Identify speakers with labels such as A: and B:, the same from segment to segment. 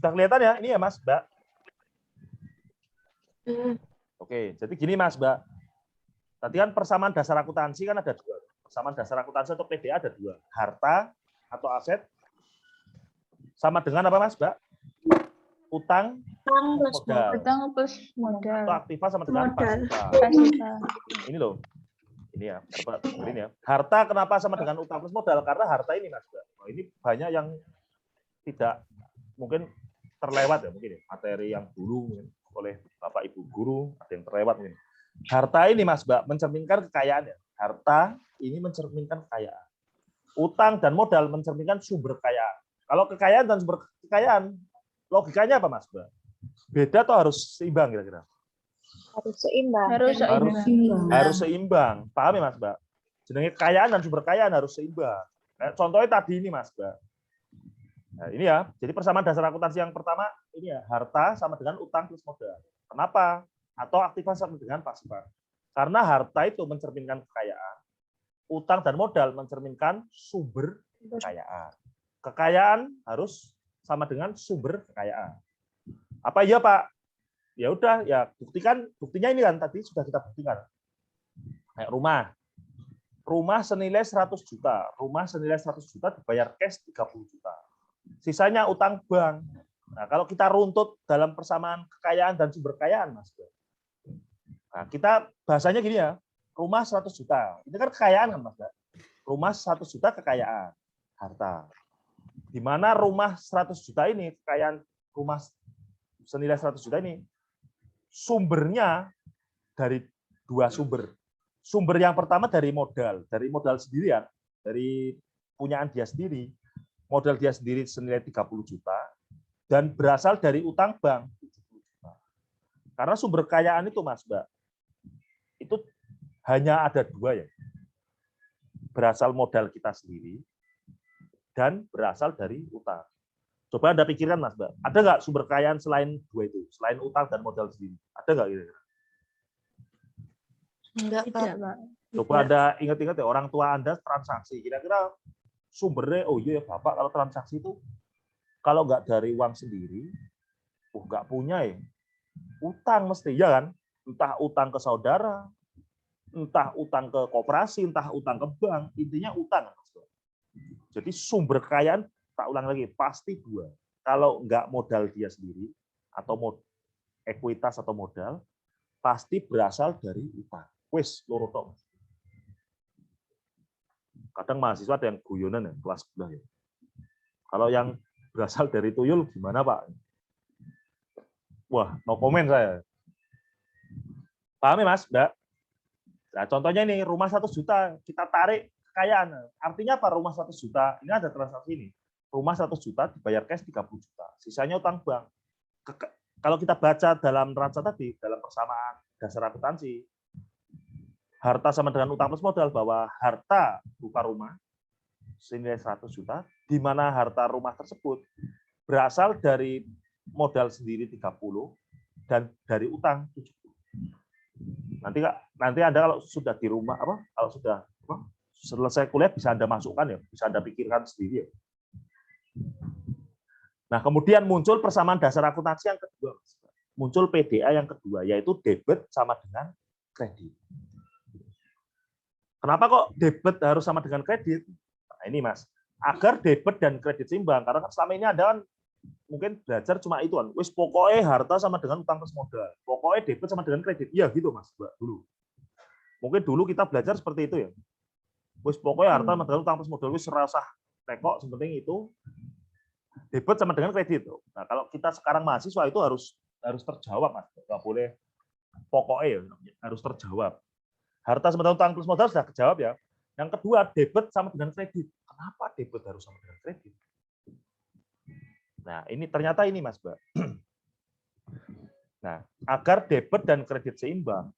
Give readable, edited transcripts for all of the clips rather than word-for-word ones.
A: Sudah kelihatan ya? Ini ya Mas, Mbak. Oke, jadi gini Mas, Mbak. Tadi kan persamaan dasar akuntansi kan ada dua. Persamaan dasar akuntansi atau PDA ada dua. Harta atau aset sama dengan apa Mas, Mbak? Utang plus modal.
B: Utang plus modal.
A: Atau aktiva sama dengan pasifa. Ini loh. Ini ya, ini ya. Harta kenapa sama dengan utang plus modal? Karena harta ini Mas, Mbak. Nah, ini banyak yang tidak mungkin terlewat ya mungkin ya. Materi yang dulu mungkin oleh Bapak Ibu guru ada yang terlewat mungkin. Harta ini Mas, Mbak mencerminkan kekayaan ya. Harta ini mencerminkan kekayaan. Utang dan modal mencerminkan sumber kekayaan. Kalau kekayaan dan sumber kekayaan logikanya apa Mas, Mbak? Beda atau harus seimbang kira-kira?
C: Harus seimbang.
A: Harus seimbang. Paham ya Mas, Mbak? Jenenge kekayaan dan sumber kekayaan harus seimbang. Nah, contohnya tadi ini Mas, Mbak. Nah, ini ya. Jadi persamaan dasar akuntansi yang pertama ini ya, harta sama dengan utang plus modal. Kenapa? Atau aktiva sama dengan pasifa. Karena harta itu mencerminkan kekayaan, utang dan modal mencerminkan sumber kekayaan. Kekayaan harus sama dengan sumber kekayaan. Apa iya Pak? Ya udah, ya buktikan. Buktinya ini kan tadi sudah kita buktikan. Kayak rumah. Rumah senilai 100 juta. Rumah senilai 100 juta dibayar cash 30 juta. Sisanya utang bank. Nah, kalau kita runtut dalam persamaan kekayaan dan sumber kekayaan, Mas. Nah, kita bahasanya gini ya. Rumah 100 juta. Ini kan kekayaan kan, Mas. Rumah 100 juta kekayaan. Harta. Di mana rumah 100 juta ini, kekayaan rumah senilai 100 juta ini, sumbernya dari dua sumber. Sumber yang pertama dari modal sendirian, dari punyaan dia sendiri, modal dia sendiri senilai 30 juta, dan berasal dari utang bank 70 juta. Karena sumber kekayaan itu, Mas, Mbak, itu hanya ada dua ya. Berasal modal kita sendiri, dan berasal dari utang. Coba Anda pikirkan, Mas, Mbak. Ada nggak sumber kekayaan selain dua itu? Selain utang dan modal sendiri? Ada nggak kira-kira?
C: Enggak, Pak.
A: Coba Anda ingat-ingat ya, orang tua Anda transaksi. Kira-kira sumbernya, oh iya Bapak, kalau transaksi itu, kalau nggak dari uang sendiri, nggak punya ya. Utang mesti, ya kan? Entah utang ke saudara, entah utang ke koperasi, entah utang ke bank. Intinya utang. Jadi sumber kekayaan, tak ulang lagi, pasti dua. Kalau nggak modal dia sendiri, atau ekuitas atau modal, pasti berasal dari utang. Wis, loro tok. Kadang mahasiswa ada yang guyonan ya, kelas sebelah ya. Kalau yang berasal dari tuyul, gimana Pak? Wah, no comment saya. Paham ya Mas, Mbak? Nah, contohnya ini, rumah 100 juta, kita tarik kekayaan. Artinya apa rumah 100 juta? Ini ada transaksi ini. Rumah 100 juta dibayar cash 30 juta. Sisanya utang bank. Kalau kita baca dalam neraca tadi, dalam persamaan dasar akuntansi, harta sama dengan utang plus modal, bahwa harta berupa rumah senilai 100 juta, di mana harta rumah tersebut berasal dari modal sendiri 30 dan dari utang 70. Nanti Anda kalau sudah di rumah kalau sudah selesai kuliah bisa Anda masukkan ya, bisa Anda pikirkan sendiri ya. Nah, kemudian muncul persamaan dasar akuntansi yang kedua. Muncul PDA yang kedua, yaitu debit sama dengan kredit. Kenapa kok debit harus sama dengan kredit? Nah, ini Mas, agar debit dan kredit seimbang. Karena selama ini Anda kan mungkin belajar cuma itu kan. Wis pokoknya harta sama dengan utang plus modal. Pokoknya debit sama dengan kredit. Iya gitu Mas, Mbak, dulu. Mungkin dulu kita belajar seperti itu ya. Wis pokoknya harta sama dengan utang plus modal, wis serasa tekok, sepenting itu debit sama dengan kredit. Nah, kalau kita sekarang mahasiswa itu harus terjawab, Mas. Nggak boleh pokoknya ya, harus terjawab. Harta sama dengan utang plus modal sudah kejawab ya. Yang kedua, debit sama dengan kredit. Kenapa debit harus sama dengan kredit? Nah, ini ternyata ini Mas, Mbak. Nah, agar debit dan kredit seimbang,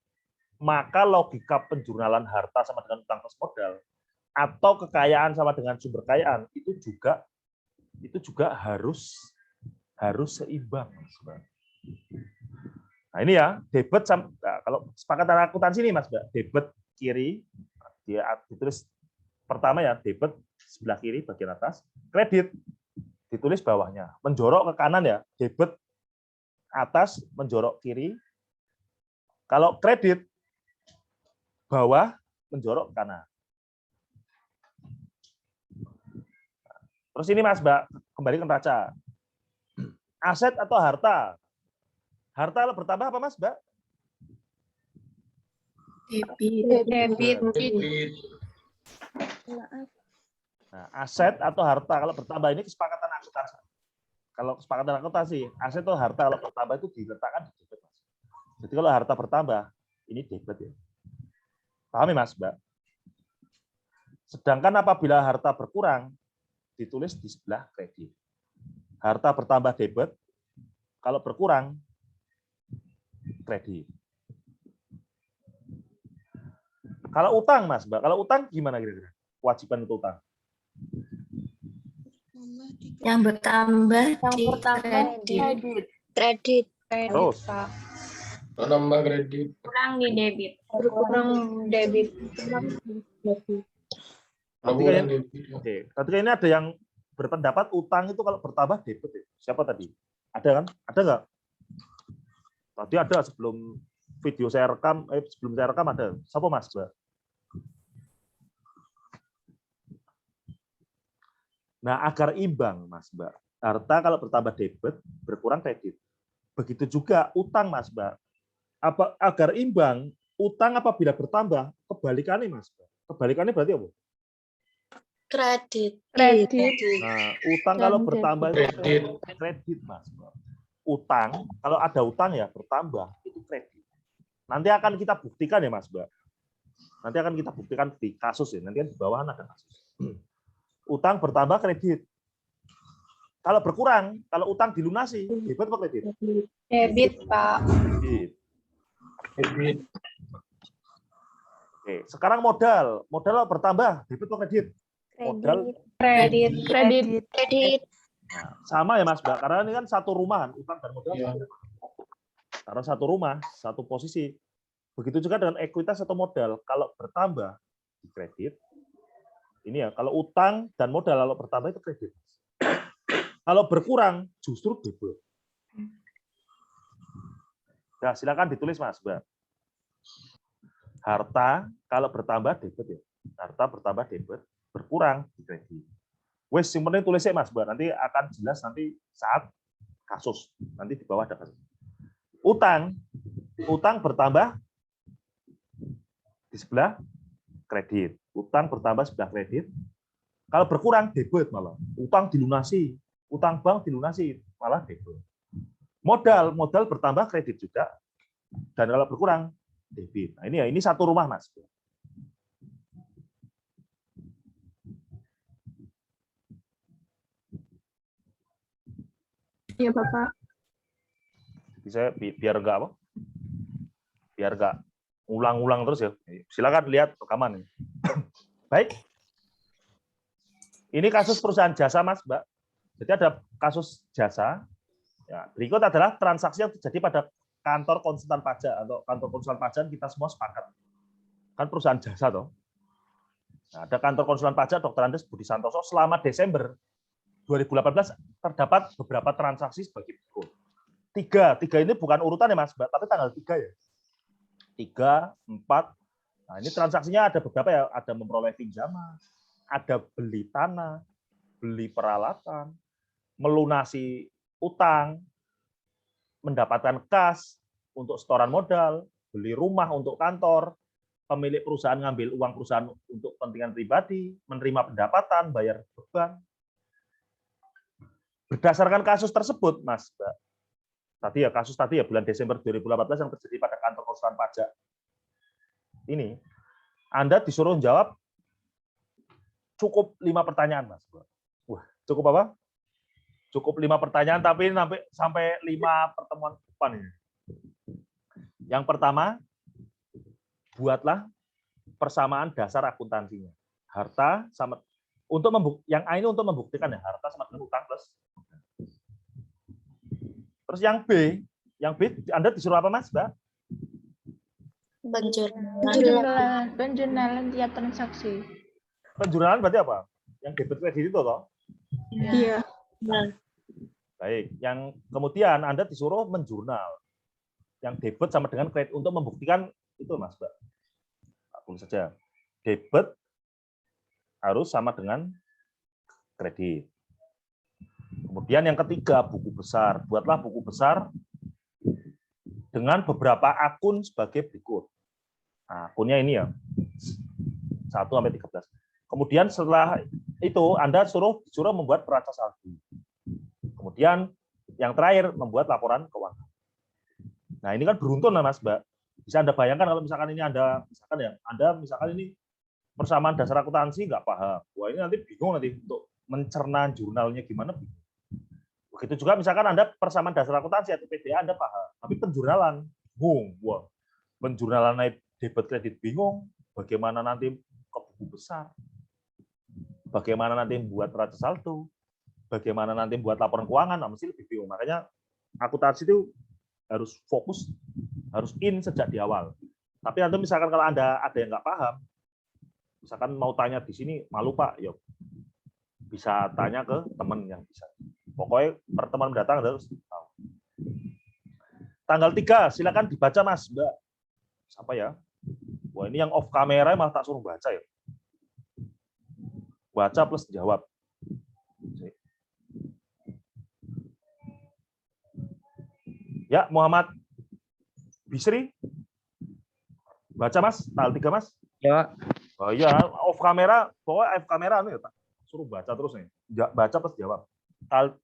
A: maka logika penjurnalan harta sama dengan utang plus modal atau kekayaan sama dengan sumber kekayaan itu juga harus seimbang, Mas, Mbak. Nah, ini ya, debit kalau sepakatan akuntansi ini Mas, Mbak, debit kiri dia ditulis pertama ya, debit sebelah kiri bagian atas, kredit ditulis bawahnya. Menjorok ke kanan ya, debit atas, menjorok kiri. Kalau kredit, bawah, menjorok ke kanan. Terus ini Mas Mbak, kembali ke neraca. Aset atau harta? Harta kalau bertambah apa Mas Mbak?
C: Debit.
A: Nah, aset atau harta kalau bertambah ini kesepakatan akuntansi. Kalau kesepakatan akuntansi, aset atau harta kalau bertambah itu diletakkan di debit, Mas. Jadi kalau harta bertambah, ini debit ya. Pahami Mas Mbak? Sedangkan apabila harta berkurang, ditulis di sebelah kredit. Harta bertambah debit, kalau berkurang kredit. Kalau utang Mas Mbak, kalau utang gimana kira-kira? Kewajiban untuk utang.
B: Yang bertambah
C: Yang
B: di
C: pertama
B: kredit.
C: kredit.
A: Terus?
C: Pak.
D: Nambah kredit.
B: Kurang di debit.
C: Berkurang debit.
A: Ketika ini, oke, ketika ini ada yang berpendapat utang itu kalau bertambah debit ya. Siapa tadi? Ada kan? Ada nggak? Tadi ada sebelum video saya rekam, sebelum saya rekam ada. Siapa Mas Mbak? Nah, agar imbang Mas Mbak. Harta kalau bertambah debit, berkurang kredit. Begitu juga utang Mas Mbak. Agar imbang, utang apabila bertambah, kebalikannya Mas Mbak. Kebalikannya berarti apa?
B: Kredit.
A: Nah, utang kalau bertambah itu kredit Mas Mbak. Utang, kalau ada utang ya bertambah, itu kredit. Nanti akan kita buktikan ya Mas Mbak. Nanti akan kita buktikan di kasus ya. Nanti kan di bawah ada kasus. Utang bertambah kredit. Kalau berkurang, kalau utang dilunasi, debit atau kredit?
C: Debit, Pak.
A: Debit. Oke, sekarang modal. Modal bertambah, debit atau kredit? Modal
C: Kredit.
A: nah, sama ya Mas Mbak, karena ini kan satu rumah, utang dan modal.
D: Ya.
A: Karena satu rumah, satu posisi. Begitu juga dengan ekuitas atau modal. Kalau bertambah di kredit, ini ya, kalau utang dan modal kalau bertambah itu kredit. Kalau berkurang justru debit. Nah, silakan ditulis Mas Mbak. Harta kalau bertambah debit ya. Harta bertambah debit, berkurang di kredit. Wes yang penting tulisnya Mas Mbak. Nanti akan jelas nanti saat kasus. Nanti di bawah ada kasus. Utang bertambah di sebelah kredit. Utang bertambah sebelah kredit. Kalau berkurang debit malah. Utang dilunasi, utang bank dilunasi malah debit. Modal bertambah kredit juga. Dan kalau berkurang debit. Nah, ini satu rumah Mas.
C: Iya, Bapak.
A: Jadi saya biar enggak ulang-ulang terus ya. Silakan lihat rekaman ini. Baik. Ini kasus perusahaan jasa, Mas, Mbak. Jadi ada kasus jasa. Ya, berikut adalah transaksi yang terjadi pada kantor konsultan pajak atau kantor konsultan pajak kita semua sepakat. Kan perusahaan jasa toh. Nah, ada kantor konsultan pajak Dr. Andes Budi Santoso selama Desember 2018 terdapat beberapa transaksi sebagai berikut. Tiga ini bukan urutan ya Mas, Mbak, tapi tanggal 3 ya. 3, 4. Nah, ini transaksinya ada beberapa ya, ada memperoleh pinjaman, ada beli tanah, beli peralatan, melunasi utang, mendapatkan kas untuk setoran modal, beli rumah untuk kantor, pemilik perusahaan ngambil uang perusahaan untuk kepentingan pribadi, menerima pendapatan, bayar beban. Berdasarkan kasus tersebut, Mas, Mbak, kasus tadi ya bulan Desember 2018 yang terjadi pada kantor konsultan pajak ini, Anda disuruh jawab cukup 5 pertanyaan, Mas. Wah, cukup apa? Cukup 5 pertanyaan, tapi sampai 5 pertemuan depan ini. Yang pertama, buatlah persamaan dasar akuntansinya. Harta sama yang A ini untuk membuktikan ya, harta sama dengan utang plus. Terus yang B Anda disuruh apa, Mas, Mbak?
C: Penjurnalan tiap transaksi.
A: Penjurnalan berarti apa? Yang debit kredit itu toh?
C: Iya.
B: Nah,
A: Baik, yang kemudian Anda disuruh menjurnal. Yang debit sama dengan kredit untuk membuktikan itu, Mas, Mbak. Tulis saja. Debit harus sama dengan kredit. Kemudian yang ketiga, buku besar. Buatlah buku besar dengan beberapa akun sebagai berikut. Nah, akunnya ini ya, 1 sampai 13. Kemudian setelah itu Anda disuruh membuat neraca saldo. Kemudian yang terakhir membuat laporan keuangan. Nah, ini kan beruntun lah, Mas, Mbak. Bisa Anda bayangkan kalau misalkan ini Anda misalkan ini persamaan dasar akuntansi nggak paham. Wah, ini nanti bingung nanti untuk mencerna jurnalnya gimana. Begitu juga misalkan Anda persamaan dasar akuntansi atau PDA Anda paham, tapi penjurnalan bingung. Wah, penjurnalan naik debit kredit bingung, bagaimana nanti ke buku besar, bagaimana nanti membuat neraca saldo, bagaimana nanti membuat laporan keuangan, mesti lebih bingung. Makanya akuntansi itu harus fokus, harus in sejak di awal. Tapi nanti misalkan kalau Anda ada yang nggak paham, misalkan mau tanya di sini, malu Pak, ya bisa tanya ke teman yang bisa. Pokoknya pertemuan mendatang harus tahu. Tanggal 3, silakan dibaca, Mas, Mbak. Apa ya? Wah, ini yang off kamera malah tak suruh baca ya. Baca plus jawab. Ya, Muhammad Bisri. Baca, Mas. Tanggal 3, Mas.
E: Ya,
A: Oh iya, off kamera, pokoknya off kamera nih, ya, suruh baca terus nih. Baca plus jawab.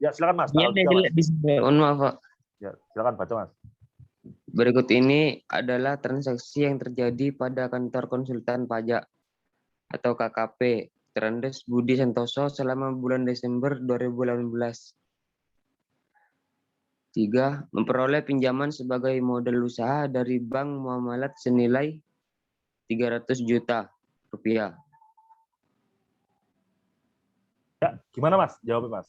A: Ya, silakan, Mas.
E: ini
A: Tanggal 3, Mas.
E: mohon maaf, Pak.
A: Ya, silakan baca, Mas.
E: Berikut ini adalah transaksi yang terjadi pada kantor konsultan pajak atau KKP Trendes Budi Santoso selama bulan Desember 2018. 3. Memperoleh pinjaman sebagai modal usaha dari Bank Muamalat senilai 300 juta rupiah.
A: Ya, gimana, Mas? Jawabnya, Mas.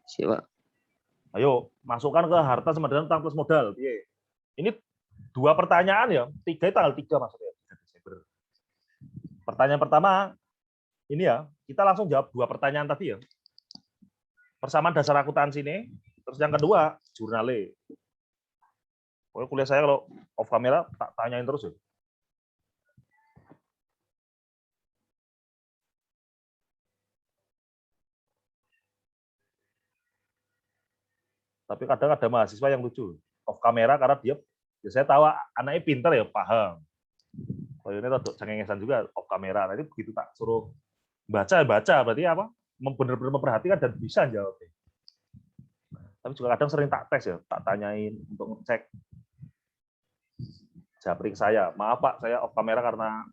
E: Siapa?
A: Ayo, masukkan ke harta sama dengan utang plus modal. Ini 2 pertanyaan ya. 3 tanggal 3 maksudnya. 3 Desember. Pertanyaan pertama, ini ya, kita langsung jawab 2 pertanyaan tadi ya. Persamaan dasar akuntansi ini. Terus yang kedua, jurnale. Pokoknya kuliah saya kalau off kamera, tak tanyain terus ya. Tapi kadang ada mahasiswa yang lucu off kamera karena dia, ya saya tahu anaknya pintar ya, paham. Kalau ini tuh cengengesan juga off kamera. Nanti begitu tak suruh baca berarti apa? Benar-benar memperhatikan dan bisa jawabnya. Tapi juga kadang sering tak tes ya, tak tanyain untuk ngecek japrik saya. Maaf Pak, saya off kamera karena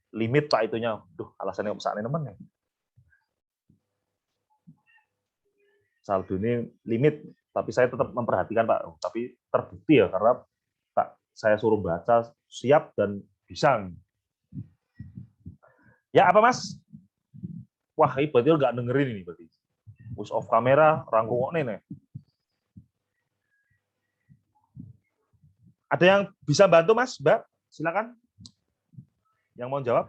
A: limit Pak itunya. Duh, alasannya besar nih teman ya. Saldo ini limit, tapi saya tetap memperhatikan Pak. Tapi terbukti ya karena saya suruh baca siap dan bisa. Ya apa Mas? Wah, ini berarti nggak dengerin ini berarti. Push off kamera, rangkung nih. Ada yang bisa bantu Mas, Mbak? Silakan. Yang mau jawab?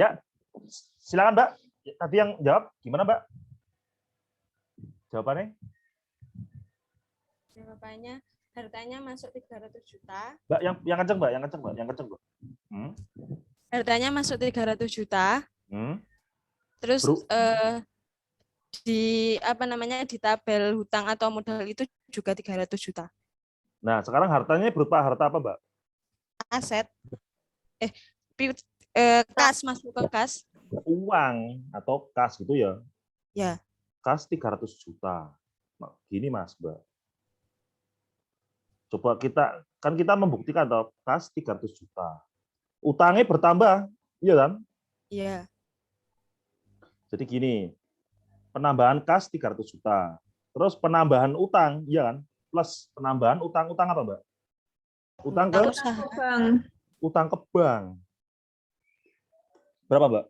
A: Ya, silakan Mbak. Tadi yang jawab gimana Mbak? Jawabannya?
F: Jawabannya hartanya masuk 300 juta.
A: Mbak, yang kenceng Mbak, yang kenceng Mbak.
F: Hartanya masuk 300 juta. Terus di di tabel hutang atau modal itu juga 300 juta.
A: Nah, sekarang hartanya berupa harta apa, Mbak?
F: Aset. Kas, masuk ke kas.
A: Uang atau kas gitu ya?
F: Ya.
A: Kas 300 juta. Nah, gini Mas, Mbak. Coba kita membuktikan toh kas 300 juta. Utangnya bertambah, iya kan?
F: Iya.
A: Jadi gini, penambahan kas 300 juta. Terus penambahan utang, iya kan? Plus penambahan utang apa, Mbak? Utang ke
F: usaha
C: Bang.
A: utang ke bank. Berapa, Mbak?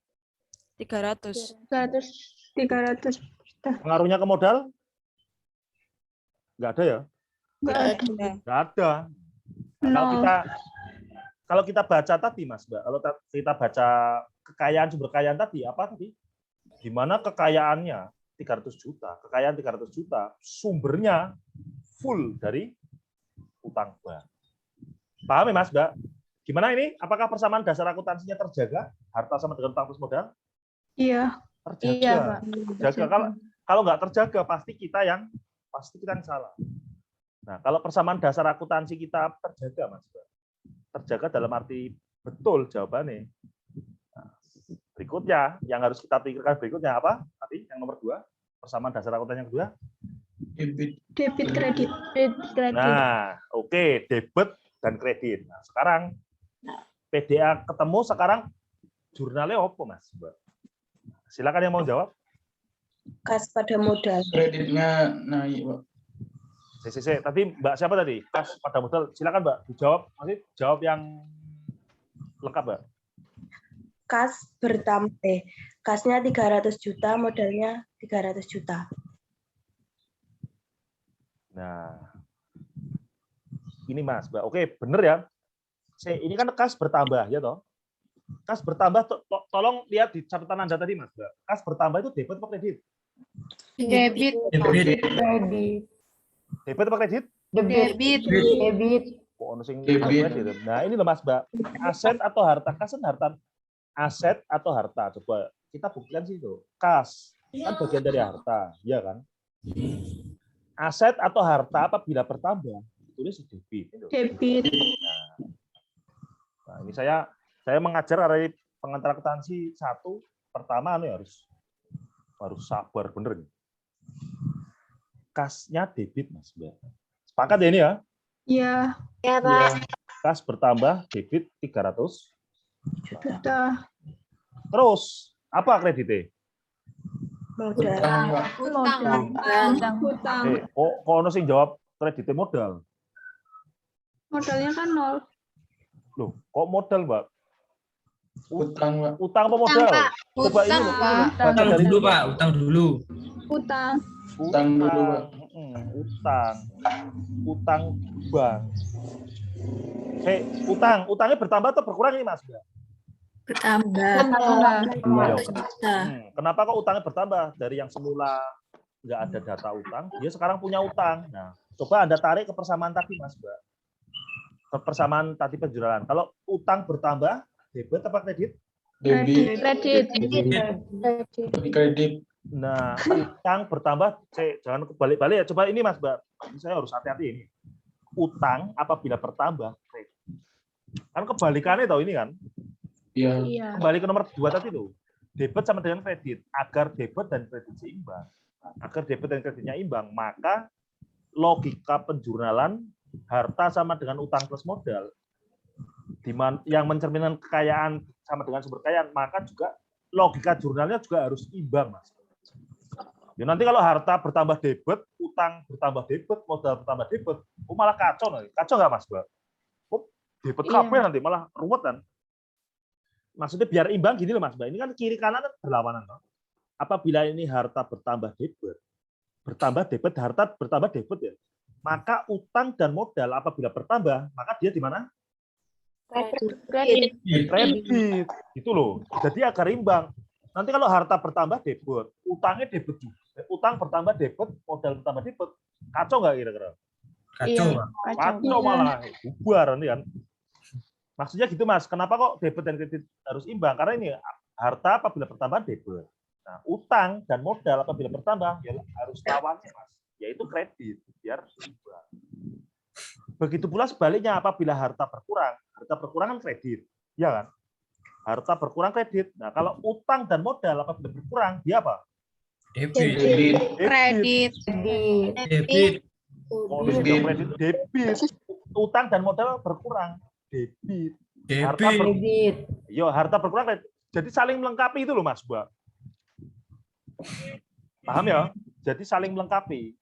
F: 300.
C: 300 juta.
A: Pengaruhnya ke modal? Nggak ada ya?
C: Nggak ada.
F: Ada.
A: Nggak ada. Nah,
C: Nol.
A: kalau kita baca tadi, Mas, Mbak, kalau kita baca kekayaan sumber kekayaan tadi, apa tadi? Gimana kekayaannya 300 juta, kekayaan 300 juta, sumbernya full dari utang bank. Paham ya, Mas, Mbak? Gimana ini? Apakah persamaan dasar akuntansinya terjaga? Harta sama dengan utang plus modal?
C: Iya.
A: Terjaga.
C: Iya, Pak.
A: Terjaga. Kalau nggak terjaga, pasti kita yang salah. Nah, kalau persamaan dasar akuntansi kita terjaga, Mas, Mbak. Terjaga dalam arti betul jawabannya. Nah, berikutnya, yang harus kita pikirkan berikutnya apa? Tadi yang nomor 2, persamaan dasar akuntansi yang kedua.
C: Debit kredit.
A: Nah, oke, debit dan kredit. Nah, sekarang PDA ketemu, sekarang jurnalnya apa, Mas, Mbak? Silakan yang mau jawab.
B: Kas pada modal.
D: Kreditnya naik, Pak.
A: Tadi Mbak siapa tadi? Kas pada modal. Silakan, Mbak, dijawab. Masih jawab yang lengkap, Mbak.
B: Kasnya 300 juta, modalnya 300 juta.
A: Nah, ini Mas, Mbak. Oke, bener ya. Ini kan kas bertambah, ya toh? Kas bertambah, tolong lihat di catatan Anda tadi, Mas, Mbak. Kas bertambah itu debit atau kredit?
C: Debit.
D: Debit.
A: Debit atau kredit?
C: Debit.
A: Kok ono sing
D: Debit.
A: kredit? Nah, ini loh, Mas, Mbak. Aset atau harta? Kas kan harta. Aset atau harta? Coba kita buktikan sih itu. Kas kan bagian dari harta, ya kan? Aset atau harta apabila bertambah, tulis debit.
C: Debit.
A: Nah, ini saya mengajar dari pengantar akuntansi 1, pertama harus sabar bener nih. Kasnya debit, Mas, Mbak. Sepakat ya ini ya?
C: Iya.
B: Ya, Pak.
A: Kas bertambah, debit 300
C: Juta.
A: Terus apa kreditnya?
B: Modal.
D: Utang, Pak.
C: Hutang.
A: Kok ono sing jawab kreditnya modal?
C: Modalnya kan 0.
A: Loh, kok modal, Mbak?
D: Utang, Pak.
A: Utang apa modal? Coba ini loh, baca
G: Utang
A: dari
G: dulu, Pak. Utang dulu.
C: Hutang.
D: Utang dulu, Pak.
A: Utang bank. Utangnya bertambah atau berkurang ini, Mas?
B: Bertambah.
A: Ayo,
B: Juta.
A: kenapa kok utangnya bertambah? Dari yang semula nggak ada data utang, dia sekarang punya utang. Nah, coba Anda tarik ke persamaan tadi, Mas, Mbak. Ke persamaan tadi penjualan. Kalau utang bertambah, debit apa kredit?
D: Debit.
C: Kredit.
D: Kredit.
A: Nah, utang bertambah, jangan kebalik-balik ya. Coba ini, Mas, Mbak. Ini saya harus hati-hati ini. Utang apabila bertambah, kredit. Kan kebalikannya tahu ini kan?
D: Iya.
A: Kembali ke nomor 2 tadi tuh. Debit sama dengan kredit. Agar debit dan kredit seimbang. Agar debit dan kreditnya imbang, maka logika penjurnalan harta sama dengan utang plus modal yang mencerminkan kekayaan sama dengan sumber kekayaan, maka juga logika jurnalnya juga harus imbang, Mas. Ya, nanti kalau harta bertambah debit, utang bertambah debit, modal bertambah debit, malah kacau nanti. Kacau nggak, Mas, Mbak? Debit kabeh nanti malah ruwet kan? Maksudnya biar imbang gini loh, Mas, Mbak. Ini kan kiri kanan kan berlawanan, toh. Apabila ini harta bertambah debit, harta bertambah debit ya. Maka utang dan modal apabila bertambah, maka dia di mana?
B: Kredit.
A: Kredit. Gitu loh. Jadi agar imbang. Nanti kalau harta bertambah debit, utangnya debit juga. Utang bertambah debit, modal bertambah debit. Kacau nggak kira-kira?
G: Kacau, Pak.
A: Kacau malah. Bubar nanti kan. Maksudnya gitu, Mas. Kenapa kok debit dan kredit harus imbang? Karena ini harta apabila bertambah debit. Nah, utang dan modal apabila bertambah ya harus lawannya, Mas, yaitu kredit biar imbang. Begitu pula sebaliknya apabila harta berkurang kan kredit, ya kan? Harta berkurang kredit. Nah, kalau utang dan modal apabila berkurang, dia apa?
G: Debit.
C: Kredit.
G: Debit.
A: Debit. Utang dan modal berkurang. Debit.
G: Debit.
A: Harta berkurang kredit. Jadi saling melengkapi itu loh, Mas, Mbak. Paham ya? Jadi saling melengkapi.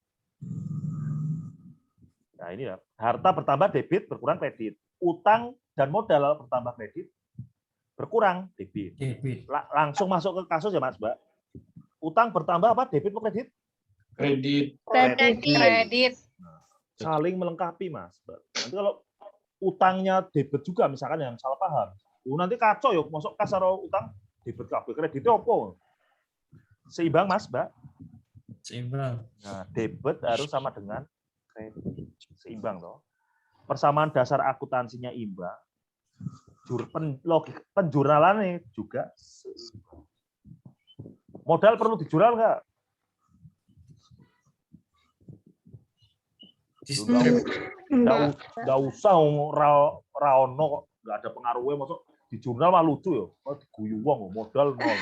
A: Nah, ini ya. Harta bertambah debit, berkurang kredit. Utang dan modal bertambah kredit, berkurang debit.
G: Debit.
A: Langsung masuk ke kasus ya Mas Mbak. Utang bertambah apa? Debit atau kredit?
D: Kredit.
C: Kredit.
A: Saling melengkapi Mas. Nanti kalau utangnya debit juga misalkan yang salah paham. Nanti kacau ya, masuk kasar utang debit kabeh kreditnya apa? Seimbang Mas, Mbak.
G: Seimbang.
A: Nah, debit harus sama dengan kredit. Seimbang toh. Persamaan dasar akuntansinya imbang. Logik penjurnalannya juga seimbang. Modal perlu dijurnal nggak? Nggak usah raono kok, nggak ada pengaruhnya, masuk di jurnal mah lucu ya, diguyu wong modal nol.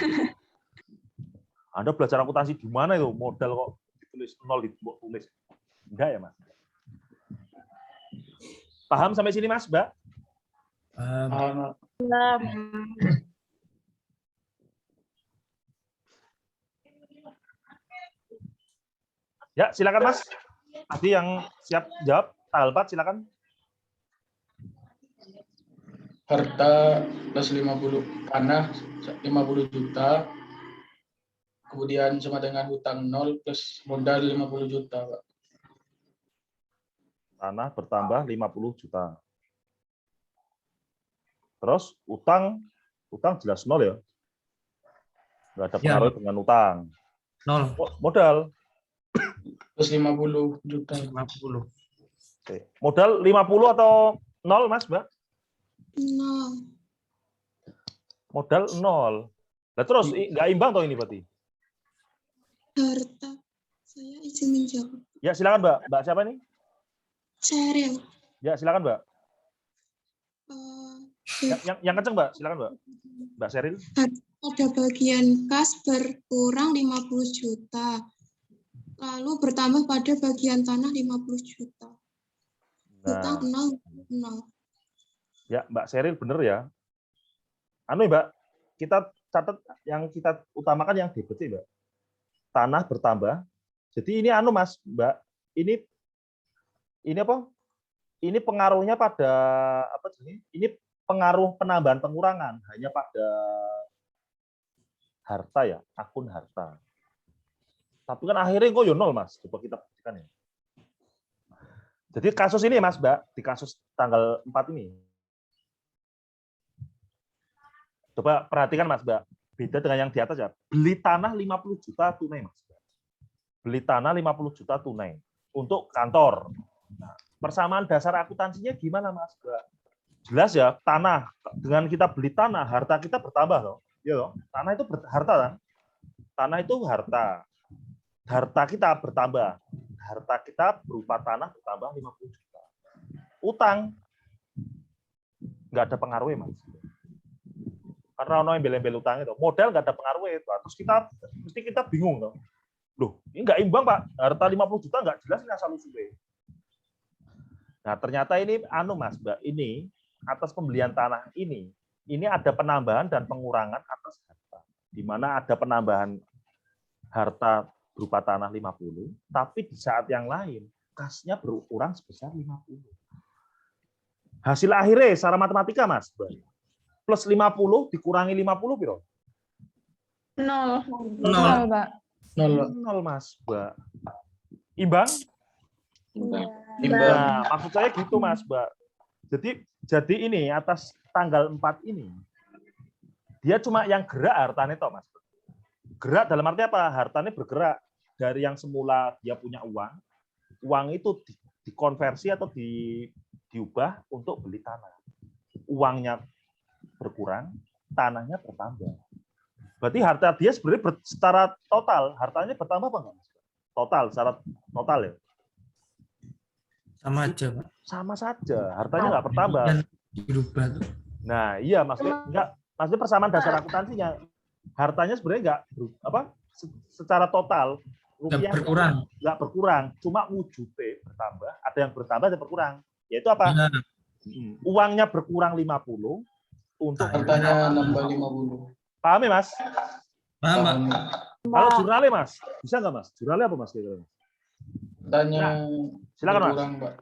A: Anda belajar akuntansi di mana itu modal kok ditulis nol ditulis, enggak ya Mas? Paham sampai sini Mas, Mbak? Ya silakan Mas. Tadi yang siap jawab tanggal 4 silakan.
D: Harta plus 50, tanah 50 juta, kemudian sama dengan hutang 0 plus modal 50 juta, Pak.
A: Tanah bertambah 50 juta. Terus utang jelas nol ya. Nggak ada pengaruh dengan utang.
G: Nol.
A: Modal
D: Plus 50 juta.
G: 50.
A: Oke. Modal 50 atau nol Mas, Mbak?
H: Nol.
A: Modal nol. Nah, terus nggak imbang toh ini berarti?
H: Harta. Saya izin menjawab.
A: Ya silakan Mbak. Mbak siapa nih?
H: Sheryl.
A: Ya silakan Mbak.
H: Eh,
A: Yang kenceng Mbak, silakan Mbak. Mbak Sheryl.
H: Pada bagian kas berkurang 50 juta. Lalu bertambah pada bagian tanah 50 juta. Hutang 0.
A: Ya, Mbak Sheryl bener ya. Anu ya, Mbak, kita catat yang kita utamakan yang debit sih, Mbak. Tanah bertambah. Jadi ini anu Mas, Mbak. Ini apa? Ini pengaruhnya pada apa sih? Ini pengaruh penambahan pengurangan hanya pada harta ya, akun harta. Tapi kan akhirnya kok yo nol Mas. Coba kita buktikan ya. Jadi kasus ini Mas, Mbak, di kasus tanggal 4 ini. Coba perhatikan Mas, Mbak. Beda dengan yang di atas ya. Beli tanah 50 juta tunai Mas. Beli tanah 50 juta tunai untuk kantor. Nah, persamaan dasar akuntansinya gimana Mas, Mbak? Jelas ya, tanah dengan kita beli tanah, harta kita bertambah loh. Iya loh. Tanah itu harta kan? Tanah itu harta. Harta kita bertambah. Harta kita berupa tanah bertambah 50 juta. Utang nggak ada pengaruhnya Mas. Karena ono embel-embel utang itu. Modal nggak ada pengaruhnya itu. Terus kita bingung loh. Loh, ini nggak imbang Pak. Harta 50 juta nggak jelas ini asal usulnya. Nah, ternyata ini anu Mas, Mbak, ini atas pembelian tanah ini ada penambahan dan pengurangan atas harta. Di mana ada penambahan harta berupa tanah 50, tapi di saat yang lain kasnya berkurang sebesar 50. Hasil akhirnya secara matematika Mas, plus 50 dikurangi 50 piro?
C: 0.
G: Nol.
C: Mbak.
A: 0 Mas, Mbak. Imbang?
D: Imbang.
A: Nah, maksud saya gitu Mas, Mbak. Jadi ini atas tanggal 4 ini dia cuma yang gerak hartanya toh Mas. Gerak dalam arti apa? Hartanya bergerak dari yang semula dia punya uang itu dikonversi atau diubah untuk beli tanah. Uangnya berkurang, tanahnya bertambah. Berarti harta dia sebenarnya secara total, hartanya bertambah apa enggak? Total, secara total ya?
G: Sama aja, Pak.
A: Sama saja, hartanya nggak bertambah.
G: Dirubah tuh.
A: Nah, iya maksudnya persamaan dasar akuntansinya. Hartanya sebenarnya nggak secara total rupiah nggak berkurang, cuma wujudnya bertambah, ada yang bertambah ada yang berkurang. Yaitu apa?
G: Benar.
A: Uangnya berkurang 50 untuk
D: Hartanya nambah 50.
A: paham ya Mas?
G: Paham, Pak?
A: Kalau jurnalnya Mas, bisa nggak Mas? Jurnalnya apa Mas?
D: Hartanya
A: Silakan Mas.
D: berkurang, Pak.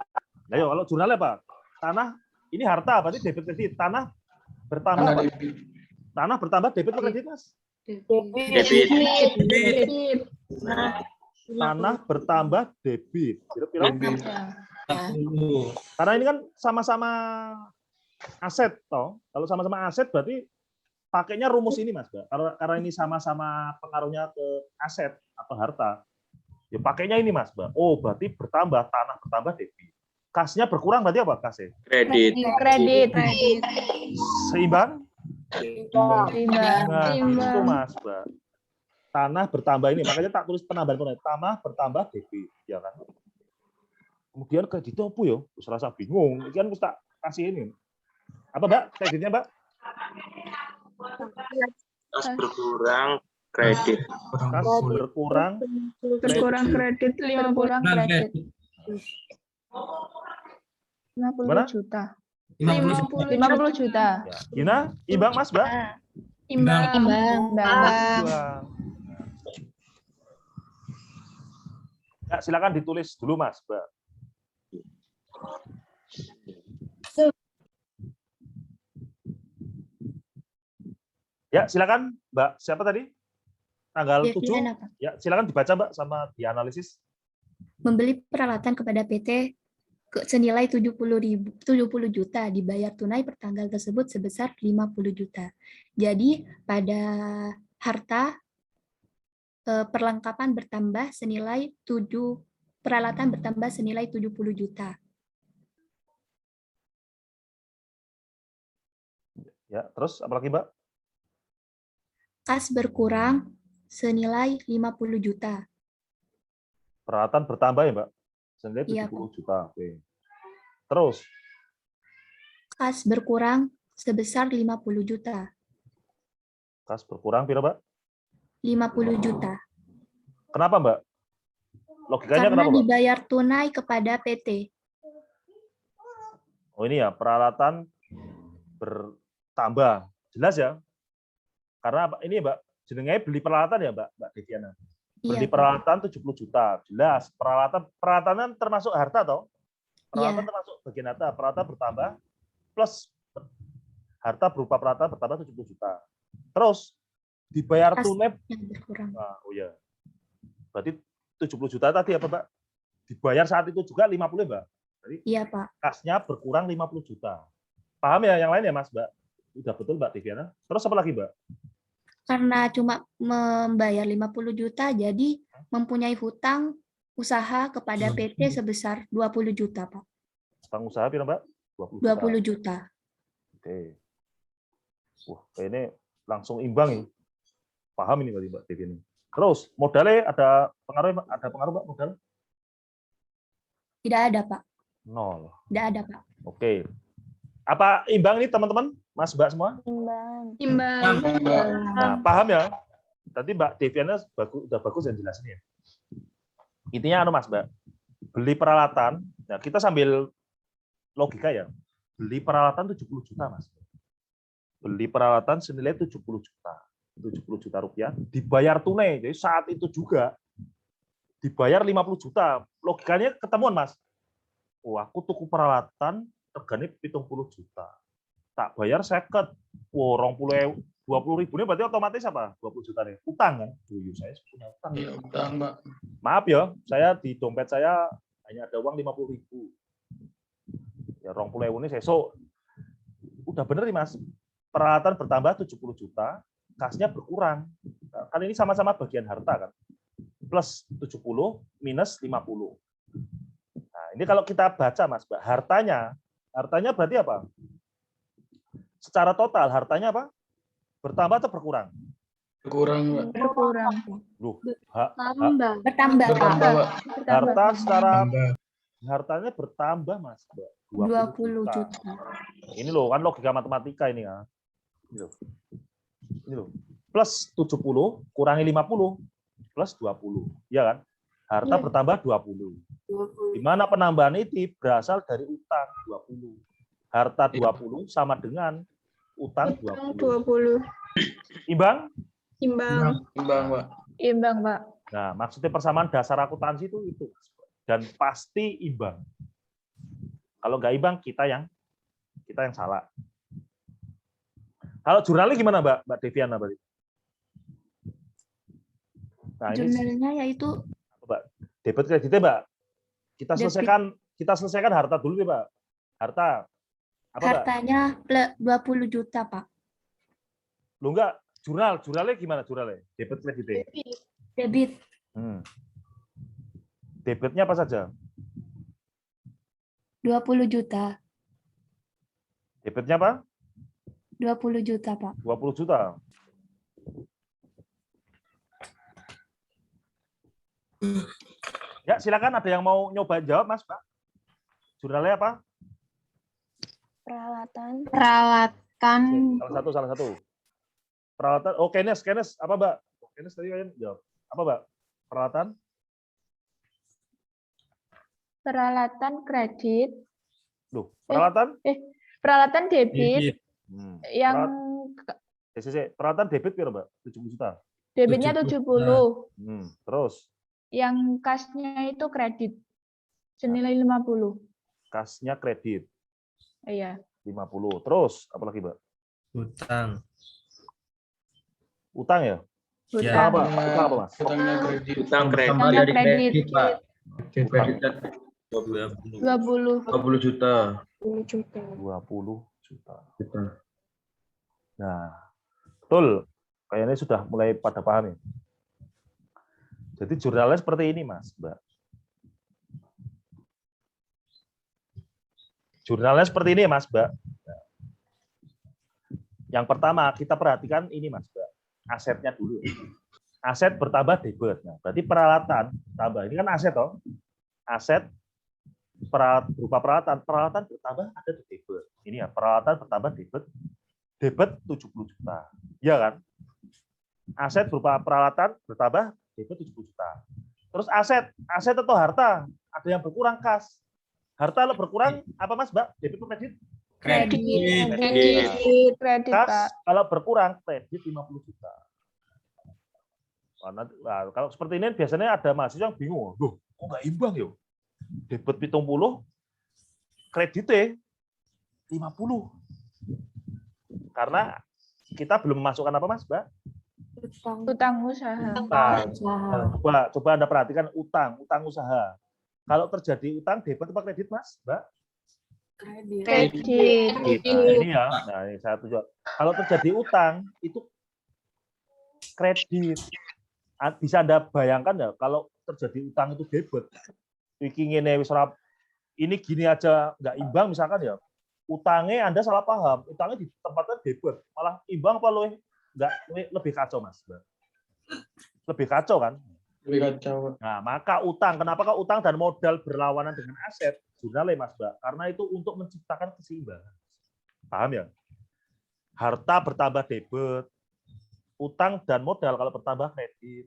A: Ayo, kalau jurnalnya apa? Tanah ini harta berarti debit kredit. Tanah bertambah
D: Tanah
A: apa?
D: debit.
A: Tanah bertambah debit atau kredit, Mas?
C: Debit.
A: Nah, tanah bertambah debit. Kira-kira
D: Debit.
A: karena ini kan sama-sama aset toh. Kalau sama-sama aset berarti pakainya rumus ini Mas, Mbak. Karena ini sama-sama pengaruhnya ke aset atau harta. Ya pakainya ini Mas, Mbak. Oh, berarti bertambah tanah bertambah debit. Kasnya berkurang berarti apa kasnya?
C: Kredit.
A: Seimbang?
C: Timbang.
A: Nah, itu Mas, Mbak. Tanah bertambah ini, makanya tak tulis penambahan tanah bertambah debit, ya kan? Kemudian kredit apa ya? Wis rasa bingung. Ini kan mesti tak kasih ini. Apa, Mbak? Kreditnya, Mbak?
I: Kas berkurang kredit.
A: Kas berkurang
C: Berkurang kredit 50 kredit. 50
A: Gimana?
C: juta.
G: 50
C: 50 juta.
A: Ya. Gina, imbang Mas, Mbak?
C: Imbang.
A: Imbang. Ya, silakan ditulis dulu Mas, Mbak. Ya, silakan Mbak. Siapa tadi? Tanggal 7. Ya, silakan dibaca Mbak sama dianalisis.
J: Membeli peralatan kepada PT senilai 70 juta, dibayar tunai per tanggal tersebut sebesar 50 juta. Jadi pada harta perlengkapan bertambah senilai peralatan bertambah senilai 70 juta.
A: Ya, terus apa lagi Mbak?
J: Kas berkurang senilai 50 juta.
A: Peralatan bertambah ya Mbak? Senilai 70
J: Iya,
A: juta. Oke. Terus?
J: Kas berkurang sebesar 50 juta.
A: Kas berkurang berapa Mbak?
J: 50 juta.
A: Kenapa Mbak? Logikanya
J: Karena
A: kenapa Mbak?
J: dibayar tunai kepada PT.
A: Oh ini ya, peralatan bertambah. Jelas ya? Karena ini Mbak, jenenge beli peralatan ya Mbak Deviana? Beli
J: Iya, Pak.
A: peralatan 70 juta. Jelas, peralatan termasuk harta toh? Peralatan
J: Iya.
A: termasuk bagian harta. Peralatan bertambah plus harta berupa peralatan bertambah 70 juta. Terus dibayar
J: Kas
A: tunai.
J: yang berkurang.
A: Nah, oh ya. Berarti 70 juta tadi apa Mbak? Dibayar saat itu juga 50 ya Mbak? Jadi
J: Iya, Pak.
A: kasnya berkurang 50 juta. Paham ya yang lain ya Mas Mbak? Udah betul Mbak Deviana. Terus apa lagi Mbak?
J: Karena cuma membayar 50 juta, jadi mempunyai hutang usaha kepada PT sebesar 20 juta, Pak.
A: Utang usaha berapa Mbak? 20 juta.
J: 20 juta.
A: Oke. Wah, ini langsung imbang ini. Paham ini berarti Mbak Deviana. Terus modalnya ada pengaruh Mbak modal?
J: Tidak ada, Pak.
A: 0.
J: Tidak ada, Pak.
A: Oke. Apa imbang ini teman-teman? Mas Mbak semua?
C: Imbang.
A: Nah, paham ya? Tadi Mbak Deviana udah bagus yang jelasin ya. Intinya Mas Mbak, beli peralatan, nah kita sambil logika ya. Beli peralatan 70 juta Mas. Beli peralatan senilai 70 juta. 70 juta rupiah dibayar tunai. Jadi saat itu juga dibayar 50 juta. Logikanya ketemuan Mas. Oh, aku tuku peralatan regane 70 juta. Tak bayar 50. Wow, 20 ribu ini berarti otomatis apa? 20 juta nih. Utang kan? Saya punya utang.
D: Iya, utang, Mbak.
A: Maaf ya, saya di dompet saya hanya ada uang 50 ribu. Ya 20 ribu ini sesok. Udah bener nih Mas. Peralatan bertambah 70 juta, kasnya berkurang. Kan ini sama-sama bagian harta kan. Plus 70 minus 50. Nah, ini kalau kita baca Mas, Mbak, hartanya berarti apa? Secara total hartanya apa? Bertambah atau berkurang?
D: Berkurang, Mbak.
C: Berkurang.
A: Loh,
J: Bertambah,
D: Bertambah, Pak.
A: harta secara hartanya bertambah Mas, Mbak.
J: 20 juta.
A: Ini loh kan logika matematika ini ya. Ini loh. Plus 70 kurangi 50 plus 20. Iya kan? Harta bertambah 20. Di mana penambahan itu berasal dari utang 20. Harta 20 sama dengan utang 20. Imbang?
C: Imbang.
D: Imbang, Pak.
C: Imbang, Pak.
A: Nah, maksudnya persamaan dasar akuntansi itu. Dan pasti imbang. Kalau nggak imbang kita yang salah. Kalau jurnalnya gimana, Mbak Deviana berarti? Nah, ini
J: Jurnalnya yaitu
A: Mbak, debit kreditnya, Mbak. Kita
J: Debit.
A: selesaikan harta dulu nih, Mbak. Harta. Apa, Mbak?
J: Hartanya 20 juta, Pak.
A: Lu enggak, jurnalnya gimana jurnalnya? Debit kreditnya.
J: Debit
A: Debitnya apa saja?
J: 20 juta.
A: Debitnya apa?
J: 20 juta, Pak.
A: 20 juta. Ya, silakan ada yang mau nyoba jawab, Mas, Pak. Jurnalnya apa?
C: Peralatan.
A: Salah satu. Peralatan. Oh, Kenes apa, Mbak? Kenes tadi kalian jawab. Apa, Mbak?
C: Peralatan kredit.
A: Loh, peralatan?
C: Peralatan debit. Yang
A: Peralatan debit piro, Mbak? 70 juta.
C: debitnya 70.
A: Terus
C: Yang kasnya itu kredit. Senilai 50.
A: kasnya kredit
C: Iya.
A: 50. Terus apa lagi, Mbak? Utang ya?
C: Utang.
A: Apa, Mas?
D: Utangnya kredit.
I: Utang kredit.
C: Utang kredit.
I: 20 juta.
A: 20 juta. Nah, betul. Kayaknya sudah mulai pada paham ya. Jadi jurnalnya seperti ini, Mas, Mbak. Jurnalnya seperti ini, Mas, Mbak. Yang pertama, kita perhatikan ini, Mas, Mbak. Asetnya dulu. Aset bertambah debit. Nah, berarti peralatan tambah. Ini kan aset, toh. Aset berupa peralatan bertambah ada di debit. Ini ya, peralatan bertambah debit. Debit 70 juta. Iya kan? Aset berupa peralatan bertambah debit 70 juta. Terus aset atau harta, ada yang berkurang kas. Harta lo berkurang apa, Mas, Mbak? Debit atau kredit?
C: Kredit,
A: Kas
C: Pak.
A: kalau berkurang kredit 50 juta. Nah, kalau seperti ini biasanya ada mahasiswa yang bingung, loh, kok nggak imbang ya? Debit 70, kreditnya 50. Karena kita belum memasukkan apa, Mas, Mbak?
C: Utang usaha.
A: Coba Anda perhatikan utang usaha. Kalau terjadi utang debit apa kredit, Mas, Mbak?
C: Kredit.
A: Nah, ini ya. Nah, ini saya tujuan. Kalau terjadi utang itu kredit. Bisa Anda bayangkan ya kalau terjadi utang itu debit. Ini gini aja nggak imbang misalkan ya. Utangnya Anda salah paham. Utangnya ditempatkan debit, malah imbang apa lebih kacau, Mas, Mbak? Lebih kacau kan?
D: Lebih kacau.
A: Nah, maka utang, kenapa kok utang dan modal berlawanan dengan aset? Jurnalnya, Mas, Mbak. Karena itu untuk menciptakan keseimbangan. Paham ya? Harta bertambah debit, utang dan modal kalau bertambah kredit.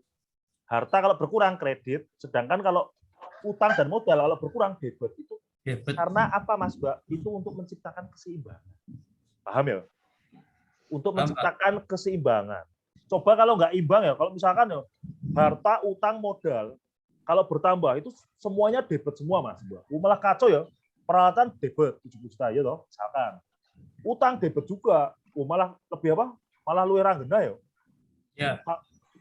A: Harta kalau berkurang kredit, sedangkan kalau utang dan modal kalau berkurang debit itu karena apa, Mas, Mbak? Itu untuk menciptakan keseimbangan. Paham ya? Untuk menciptakan keseimbangan. Coba kalau nggak imbang ya, kalau misalkan ya harta, utang, modal, kalau bertambah itu semuanya debit semua, Mas, Mbak. Malah kacau ya. Peralatan debit 70 juta ya toh, misalkan. Utang debit juga, malah lebih apa? Malah luwih ranggena ya. Ya.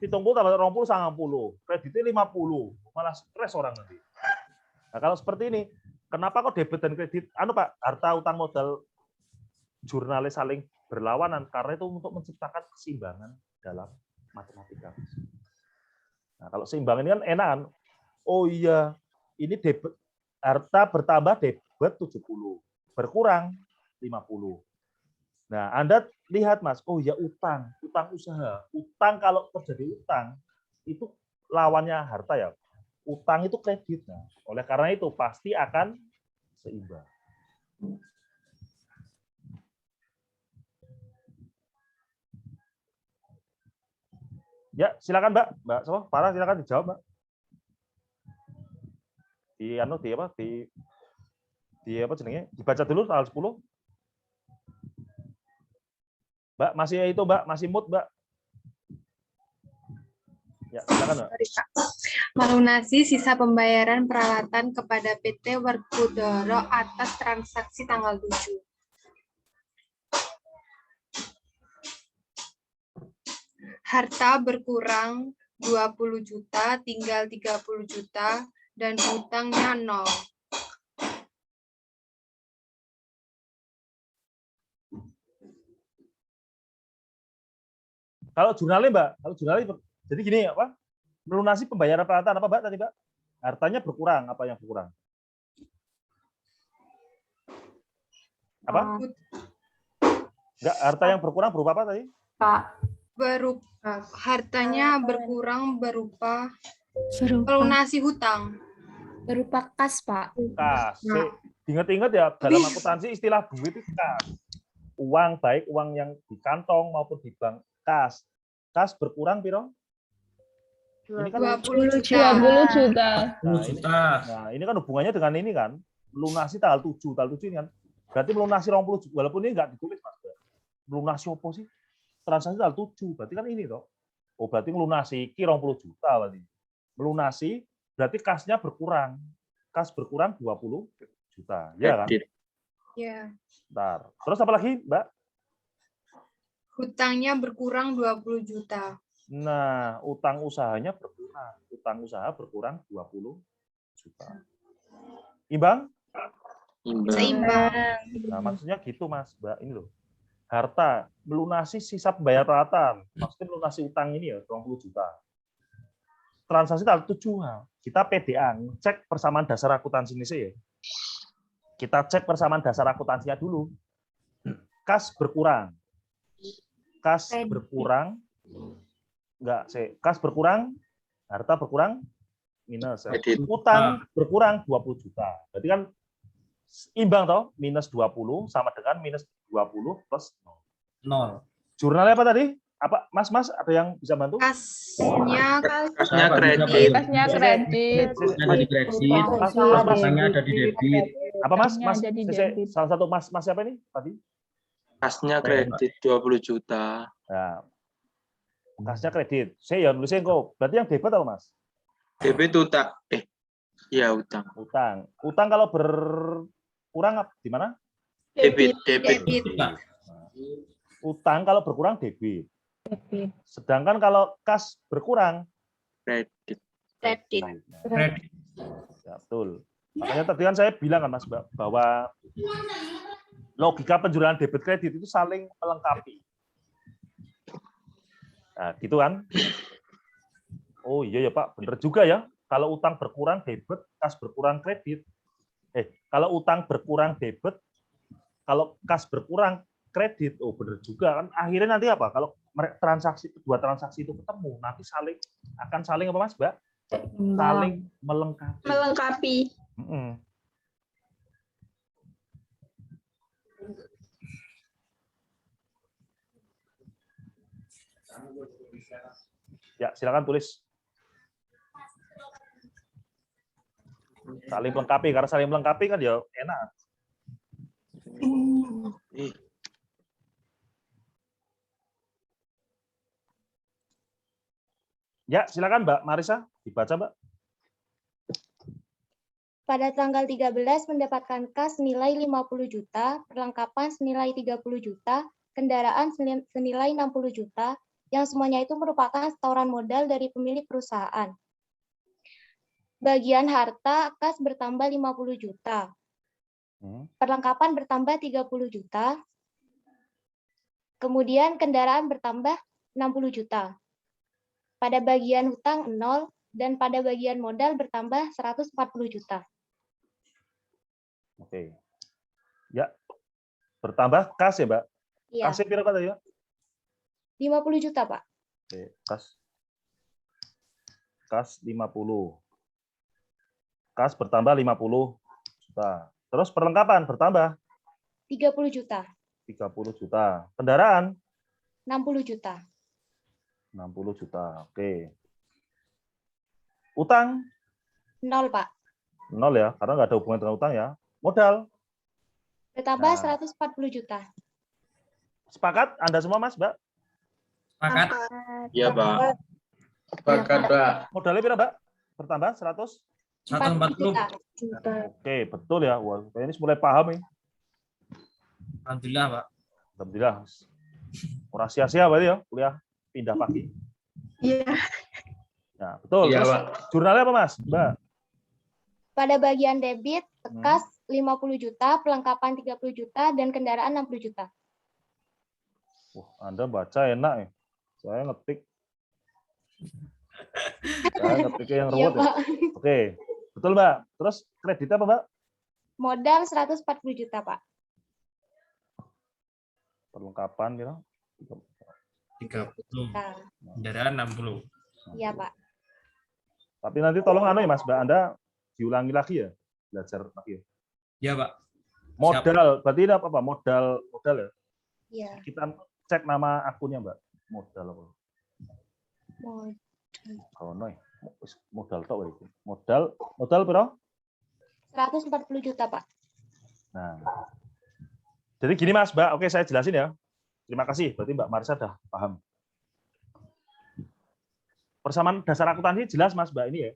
A: 70 tambah 20 90, kreditnya 50, malah stres orang nanti. Nah, kalau seperti ini, kenapa kok debit dan kredit Pak, harta, utang, modal jurnalis saling berlawanan? Karena itu untuk menciptakan keseimbangan dalam matematika. Nah, kalau seimbang ini kan enak kan? Oh iya, ini debit harta bertambah debit 70, berkurang 50. Nah, Anda lihat, Mas, oh ya utang usaha. Utang kalau terjadi utang itu lawannya harta ya. Utang itu kredit. Nah, oleh karena itu pasti akan seimbang. Ya, silakan, Mbak. Mbak Soh, Farah, silakan dijawab, Mbak. Di apa jenenge? Dibaca dulu tanggal 10. Mbak, masih itu, Mbak, masih mood, Mbak. Ya, silakan, Mbak.
G: Melunasi sisa pembayaran peralatan kepada PT Werkudara atas transaksi tanggal 7. Harta berkurang 20 juta, tinggal 30 juta, dan hutangnya 0.
A: Kalau jurnalnya, Mbak, jadi gini apa? Melunasi pembayaran peralatan apa, Mbak, tadi, Mbak? Hartanya berkurang, apa yang berkurang? Apa? Enggak, harta yang berkurang berupa apa tadi?
G: Hartanya berkurang berupa melunasi hutang.
J: Berupa kas, Pak.
A: Kas. Ingat-ingat ya, dalam akuntansi istilah duit itu kas. Uang, baik uang yang di kantong maupun di bank. Kas. Kas berkurang, Piro? Ini kan
G: 20 juta.
C: 20 juta.
A: Nah, ini kan hubungannya dengan ini kan. Melunasi tanggal 7. Tanggal 7 ini kan. Berarti melunasi 20 juta. Walaupun ini nggak ditulis, Mas. Melunasi apa sih? Transaksi tanggal 7. Berarti kan ini toh. Oh, berarti melunasi 20 juta berarti. Melunasi berarti kasnya berkurang. Kas berkurang 20 juta. Ya kan?
G: Ya.
A: Bentar. Terus apa lagi, Mbak?
G: Hutangnya berkurang 20 juta.
A: Nah, utang usahanya berkurang. Utang usaha berkurang 20 juta. Imbang?
G: Seimbang.
A: Nah, maksudnya gitu, Mas. Mbak, ini loh. Harta, melunasi sisa pembayaran peralatan. Maksudnya melunasi utang ini ya, 20 juta. Transaksi tanggal 7. Kita PDA, cek persamaan dasar akuntansi ini sih ya. Kita cek persamaan dasar akuntansinya dulu. Kas berkurang. Kas berkurang. Enggak, kas berkurang, harta berkurang, minus. Utang berkurang 20 juta. Berarti kan imbang toh, minus 20 sama dengan minus 20 plus 0. Jurnalnya apa tadi? Apa, Mas, ada yang bisa bantu?
G: Kasnya
I: kredit.
C: Kasnya kredit.
I: Ada di kredit. Kasnya ada di debit.
A: Apa, Mas?
C: Kasnya ada di debit.
A: Salah satu Mas siapa ini tadi?
K: Kasnya kredit 20 juta.
A: Nah, kasnya kredit. Saya ya nulisnya kok. Berarti yang debit apa, Mas?
K: Debit utang. Iya, utang.
A: Utang kalau berkurang di mana?
K: Debit.
A: Utang kalau berkurang debit. Sedangkan kalau kas berkurang
K: Kredit.
A: Ya, betul. Makanya tadi kan saya bilang kan, Mas, bahwa logika penjualan debit kredit itu saling melengkapi. Nah, gitu kan? Oh iya ya, Pak, bener juga ya. Kalau utang berkurang debit, kas berkurang kredit. Kalau utang berkurang debit, kalau kas berkurang kredit, oh bener juga kan. Akhirnya nanti apa? Kalau kedua transaksi itu ketemu, nanti akan saling apa, Mas, Mbak? Saling melengkapi. Ya, silakan tulis. Saling melengkapi, karena saling melengkapi kan ya enak. Ya, silakan Mbak Marisa, dibaca, Mbak.
L: Pada tanggal 13 mendapatkan kas senilai 50 juta, perlengkapan senilai 30 juta, kendaraan senilai 60 juta, yang semuanya itu merupakan setoran modal dari pemilik perusahaan. Bagian harta, kas bertambah 50 juta. Perlengkapan bertambah 30 juta. Kemudian kendaraan bertambah 60 juta. Pada bagian hutang 0 dan pada bagian modal bertambah 140 juta.
A: Oke. Ya. Bertambah kas ya, Mbak?
L: Iya.
A: Kasnya berapa tadi, Mbak?
L: 50 juta, Pak.
A: Oke, kas 50. Kas bertambah 50 juta. Terus perlengkapan bertambah
L: 30 juta.
A: 30 juta. Kendaraan
L: 60 juta.
A: 60 juta. Oke. Utang
L: 0, Pak.
A: 0 ya, karena nggak ada hubungan dengan utang ya. Modal
L: Bertambah 140 juta.
A: sepakat Anda semua, Mas, Mbak?
I: Sepakat.
K: Iya, Pak.
D: Sepakat, Pak.
A: Modalnya berapa, Mbak? Bertambah 100?
G: 140
B: juta.
A: Oke, betul ya. Wah, ini mulai paham nih.
I: Alhamdulillah, Pak.
A: Alhamdulillah. Ora sia-sia berarti ya kuliah pindah pagi.
B: Iya.
A: Nah, betul.
D: Iya,
A: Terus
D: Pak.
A: jurnalnya apa, Mas? Mbak?
L: Pada bagian debit, kas 50 juta, perlengkapan 30 juta, dan kendaraan 60 juta.
A: Wah, Anda baca enak ya. Saya ngetik. Saya ngetiknya yang
L: Iya,
A: ruwet ya.
L: Pak.
A: Oke. Betul, Mbak. Terus kreditnya apa, Mbak?
L: Modal 140 juta, Pak.
A: Perlengkapan gitu.
I: 30.
L: Nah,
I: Kendaraan 60.
L: iya, Pak.
A: Tapi nanti tolong anu ya, Mas, Mbak, Anda diulangi lagi ya, belajar lagi ya.
I: Ya, Pak.
A: Modal, berarti ini apa, Pak? Modal ya.
L: Iya.
A: Kita cek nama akunnya, Mbak. Modal apa? Oh, no. Modal tok berarti. Modal berapa?
L: 140 juta, Pak.
A: Nah. Jadi gini, Mas, Mbak. Oke, saya jelasin ya. Terima kasih. Berarti Mbak Marisa sudah paham. Persamaan dasar akuntansi jelas, Mas, Mbak, ini ya.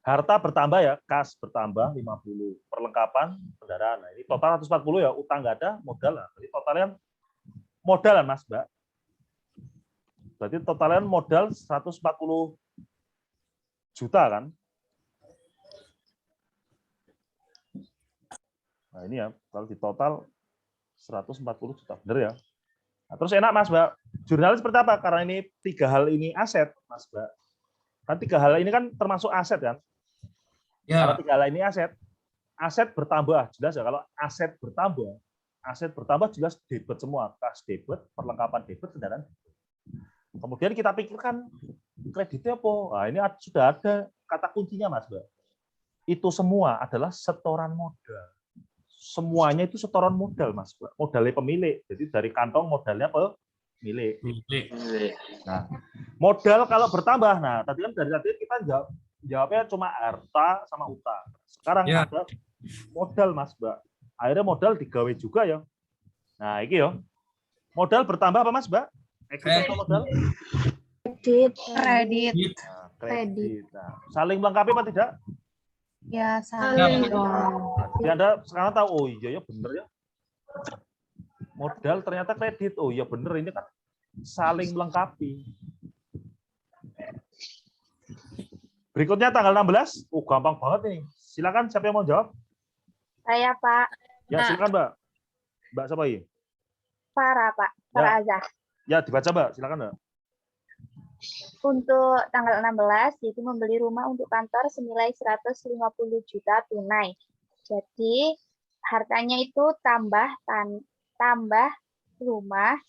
A: Harta bertambah ya, kas bertambah 50, perlengkapan kendaraan. Nah, ini total 140 ya, utang nggak ada, modal lah. Jadi totalnya modalan, Mas, Mbak. Berarti totalnya modal 140 juta kan? Nah, ini ya, kalau di total 140 juta, bener ya. Nah, terus enak, Mas, Mbak. Jurnalnya seperti apa? Karena ini 3 hal ini aset, Mas, Mbak. Kan 3 hal ini kan termasuk aset kan?
I: Ya.
A: Kalau 3 hal ini aset bertambah, jelas ya. Kalau aset bertambah jelas debit semua, kas debit, perlengkapan debit, kendaraan. Kemudian kita pikirkan kreditnya apa? Nah, ini sudah ada kata kuncinya, Mas, Mbak. Itu semua adalah setoran modal. Semuanya itu setoran modal, Mas, Mbak. Modalnya pemilik. Jadi dari kantong modalnya pemilik. Nah, modal kalau bertambah, nah tadi kan dari tadi kita jawabnya cuma harta sama utang. Sekarang ada modal, Mas, Mbak. Akhirnya modal digawe juga ya. Nah, ini ya. Modal bertambah apa, Mas, Mbak? Equity atau modal?
G: Kredit.
A: Nah, kredit. Nah, saling melengkapi apa tidak?
G: Ya, saling dong.
A: Jadi Anda sekarang tahu, oh iya ya bener ya. Modal ternyata kredit. Oh iya bener, ini kan saling melengkapi. Berikutnya tanggal 16. Oh, gampang banget nih. Silakan siapa yang mau jawab?
M: Saya, Pak.
A: Ya, silakan, Mbak. Mbak siapa ini?
M: Farah, Pak. Farah Azhar.
A: Ya, dibaca, Mbak. Silakan, Mbak.
M: Untuk tanggal 16, yaitu membeli rumah untuk kantor senilai 150 juta tunai. Jadi, hartanya itu tambah rumah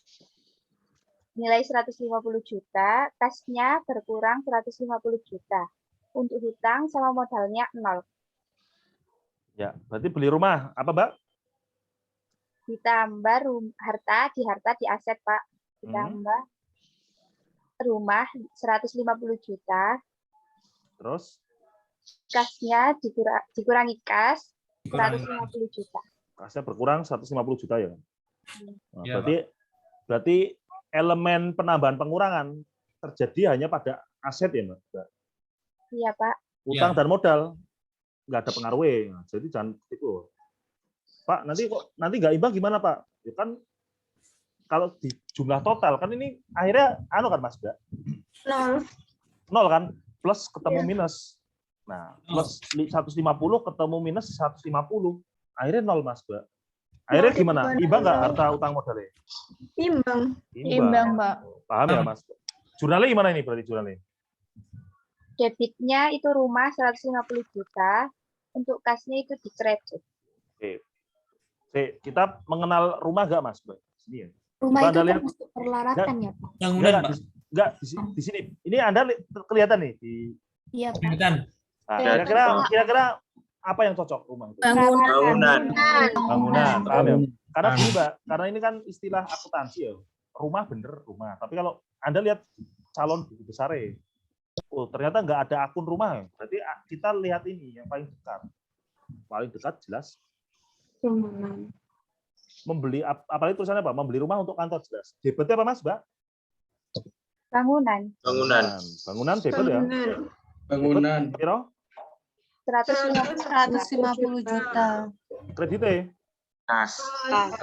M: nilai 150 juta, kasnya berkurang 150 juta. Untuk hutang sama modalnya 0.
A: Ya, berarti beli rumah apa, Mbak?
M: Ditambah harta di aset, Pak. Ditambah rumah 150 juta.
A: Terus?
M: Kasnya dikurangi kas 150 juta.
A: Kasnya berkurang 150 juta ya. Nah,
I: Ya,
A: berarti elemen penambahan pengurangan terjadi hanya pada aset ya, Mbak?
M: Iya, Pak.
A: Utang dan modal nggak ada pengaruhnya. Nah, jadi jangan itu. Pak, nanti nggak imbang gimana, Pak? Ya kan kalau di jumlah total kan ini akhirnya kan, Mas, Mbak? 0 kan, plus ketemu minus. Nah, plus 150 ketemu minus 150. Akhirnya 0, Mas, Mbak. Akhirnya gimana? Imbang nggak harta utang modalnya?
B: Imbang,
C: Mbak.
A: Paham ya, Mas? Jurnalnya gimana ini berarti jurnalnya?
M: Debitnya itu rumah 150 juta, untuk kasnya itu dikredit.
A: Oke. Kita mengenal rumah nggak, Mas? Sini ya.
J: Rumah
A: Coba
J: itu
A: Anda lihat.
J: termasuk perlaratan ya, Pak?
A: Enggak, di sini. Ini Anda kelihatan nih di.
J: Iya, Pak.
A: Nah, kira-kira apa yang cocok rumah itu?
K: Bangunan.
A: Bangunan. Paham ya? Karena gini, Mbak, karena ini kan istilah akuntansi ya. Rumah bener rumah. Tapi kalau Anda lihat calon guru besar oh ternyata nggak ada akun rumah. Berarti kita lihat ini yang paling dekat. Paling dekat jelas. Membeli, apalagi tulisannya apa? Membeli rumah untuk kantor jelas. Debitnya apa, Mas, Mbak?
M: Bangunan.
A: Bangunan debit ya.
D: Bangunan.
A: Piro?
M: 150 juta.
A: Kredite.
K: Kas.
D: Pak.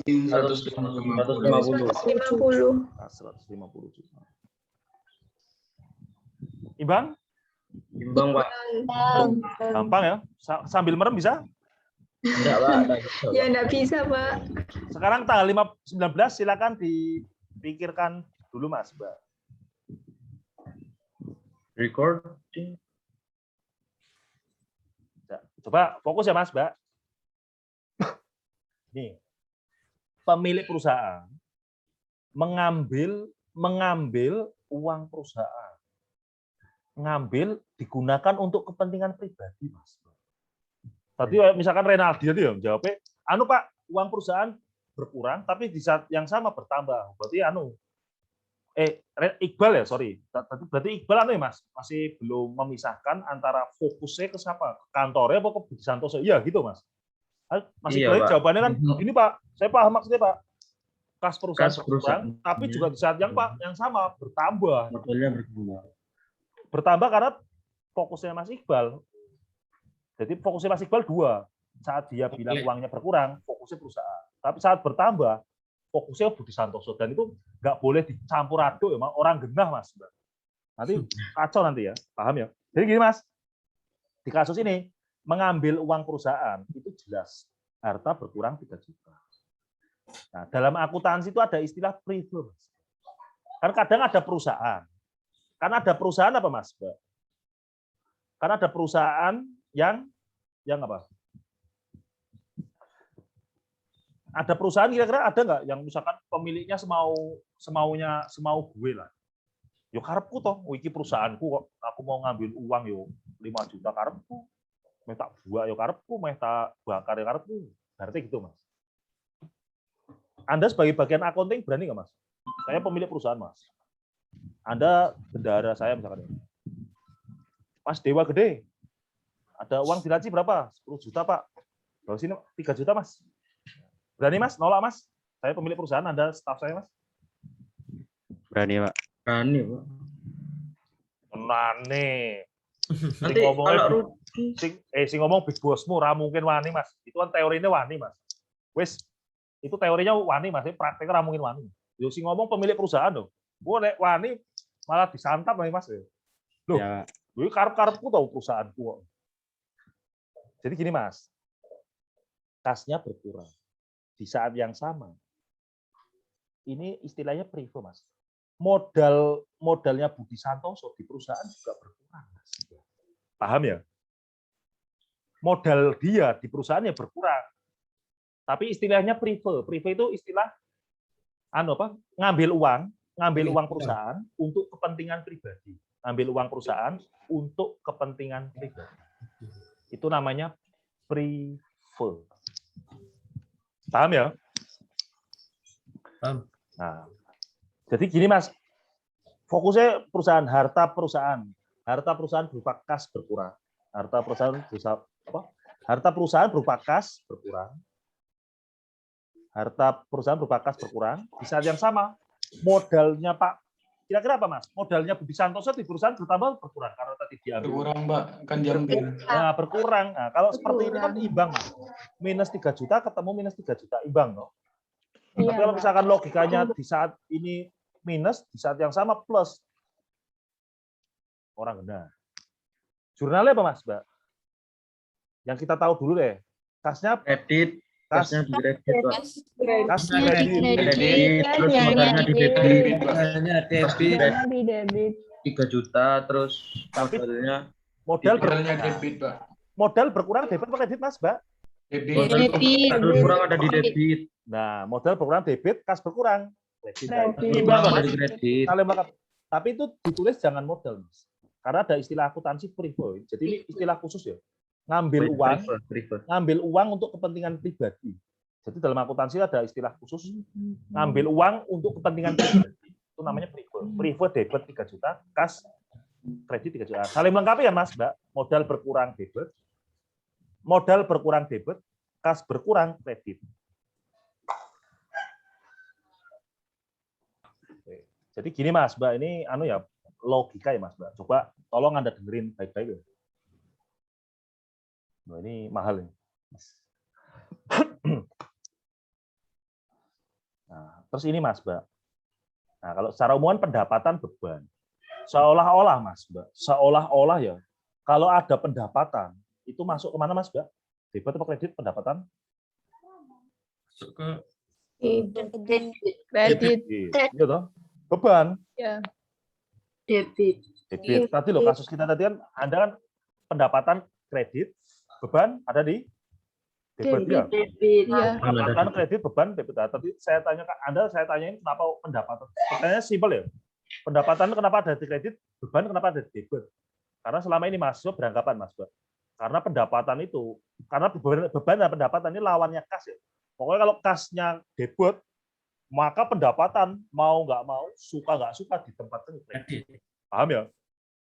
D: 150.
A: 150 juta. Imbang?
I: Imbang, Pak.
A: Gampang ya. Sambil merem bisa?
I: Enggak, Pak.
J: Ya, enggak bisa, Pak.
A: Sekarang tanggal 19 silakan dipikirkan dulu Mas, Mbak.
I: Recording.
A: Coba fokus ya Mas, Mbak. Nih. Pemilik perusahaan mengambil uang perusahaan. Ngambil digunakan untuk kepentingan pribadi, Mas. Tadi misalkan Renaldi itu ya jawabnya, anu Pak, uang perusahaan berkurang tapi di saat yang sama bertambah. Berarti Iqbal ya, sorry. Berarti Iqbal anu ya Mas, masih belum memisahkan antara fokusnya ke siapa? Ke kantornya apa ke Budi Santoso? Iya gitu Mas. Masih
I: Iya,
A: boleh
I: Pak.
A: jawabannya kan, ini Pak, saya paham maksudnya Pak. Kas perusahaan
I: Kas
A: berkurang,
I: perusahaan.
A: tapi juga di saat yang sama bertambah.
I: Modalnya berguna.
A: Bertambah karena fokusnya Mas Iqbal. Jadi fokusnya Mas Iqbal dua. Saat dia bilang uangnya berkurang, fokusnya perusahaan. Tapi saat bertambah, fokusnya Budi Santoso. Dan itu nggak boleh dicampur aduk ya, orang genah Mas. Nanti kacau nanti ya, paham ya? Jadi gini Mas, di kasus ini, mengambil uang perusahaan, itu jelas. Harta berkurang 3 juta. Nah, dalam akuntansi itu ada istilah prive. Kan kadang ada perusahaan. Kan ada perusahaan apa Mas? Kan ada perusahaan yang apa? Ada perusahaan kira-kira ada nggak yang misalkan pemiliknya semau gue lah. Yo karepku toh, iki perusahaanku kok. Aku mau ngambil uang yo 5 juta karepku. Meh tak buak yo karepku, meh tak bakar yo karepku. Berarti gitu, Mas. Anda sebagai bagian accounting berani nggak, Mas? Saya pemilik perusahaan, Mas. Anda bendahara saya misalkan. Mas Dewa Gede, ada uang di laci berapa? 10 juta, Pak. Bawa sini 3 juta, Mas. Berani, Mas? Nolak, Mas? Saya pemilik perusahaan, Anda staf saya, Mas.
I: Berani, Pak. Berani, Pak.
A: Berani.
I: Nanti kalau rugi.
A: Sing ngomong big bosmu, ra mungkin wani, Mas. Itu kan teorinya wani, Mas. Wis, itu teorinya wani, Mas. Prakteknya ra mungkin wani. Yo sing ngomong pemilik perusahaan loh. Gua nek wani malah disantap nih, Mas. Loh,
I: ya.
A: Gue karep-karepku tahu perusahaanku kok. Jadi gini, Mas. Kasnya berkurang. Di saat yang sama. Ini istilahnya prive, Mas. Modalnya Budi Santoso di perusahaan juga berkurang, Mas. Paham ya? Modal dia di perusahaannya berkurang. Tapi istilahnya prive. Prive itu istilah ngambil uang perusahaan untuk kepentingan pribadi. Ngambil uang perusahaan untuk kepentingan pribadi. Itu namanya prive. Paham ya?
I: Paham.
A: Nah, jadi gini Mas, fokusnya perusahaan, harta perusahaan. Harta perusahaan berupa kas berkurang. Harta perusahaan berupa kas berkurang. Harta perusahaan berupa kas berkurang. Di saat yang sama, modalnya Pak, kira-kira apa Mas? Modalnya Budi Santoso di perusahaan bertambah berkurang karena tadi diambil.
D: Berkurang, Mbak, kan diambil.
A: Nah, berkurang. Nah, kalau seperti ini kan imbang, Mas. Minus 3 juta ketemu minus 3 juta, imbang, no? Tapi kalau misalkan logikanya di saat ini minus, di saat yang sama plus, orang benar. Jurnalnya apa, Mas, Mbak? Yang kita tahu dulu deh. Kasnya
I: kredit. Kasnya di kredit, Pak.
A: Kas kredit.
I: Terus modalnya di debit.
C: Modalnya di debit.
I: 3 juta, terus
A: tapi
D: modalnya debit, Pak.
A: Modal berkurang debit apa kredit, Mas, Mbak?
I: Modal berkurang ada di debit.
A: Nah, modal berkurang debit, kas berkurang.
I: Kredit.
A: Tapi itu ditulis jangan modal, Mas. Karena ada istilah akuntansi prive. Jadi ini istilah khusus ya. Ngambil uang untuk kepentingan pribadi. Jadi dalam akuntansi ada istilah khusus ngambil uang untuk kepentingan pribadi. Itu namanya prive. Prive debit 3 juta, kas kredit 3 juta. Saling melengkapi ya, Mas, Mbak. Modal berkurang debit, kas berkurang kredit. Jadi gini Mas, Mbak, ini ya logika ya Mas, Mbak. Coba tolong Anda dengerin baik-baik ya. Nah, ini mahal ini. Nah, terus ini Mas, Mbak. Nah, kalau secara umum pendapatan beban. Seolah-olah Mas, Mbak. Seolah-olah ya. Kalau ada pendapatan, itu masuk kemana Mas, Mbak? Debit atau kredit pendapatan?
I: Masuk ke
C: Kredit.
A: Iya toh? Beban.
C: Ya.
B: Debit.
A: Debit. Tadi loh kasus kita tadi kan Anda kan pendapatan kredit, beban ada di debit ya. Pendapatan kredit, beban debit. Tapi saya tanya Anda, saya tanyain kenapa pendapatan? Pertanyaannya simpel ya. Pendapatan kenapa ada di kredit, beban kenapa ada di debit? Karena selama ini mahasiswa beranggapan Mas, Mbak. Karena pendapatan itu, karena beban dan pendapatan ini lawannya kas ya. Pokoknya kalau kasnya debit, maka pendapatan mau nggak mau, suka nggak suka ditempatkan di kredit. Paham ya?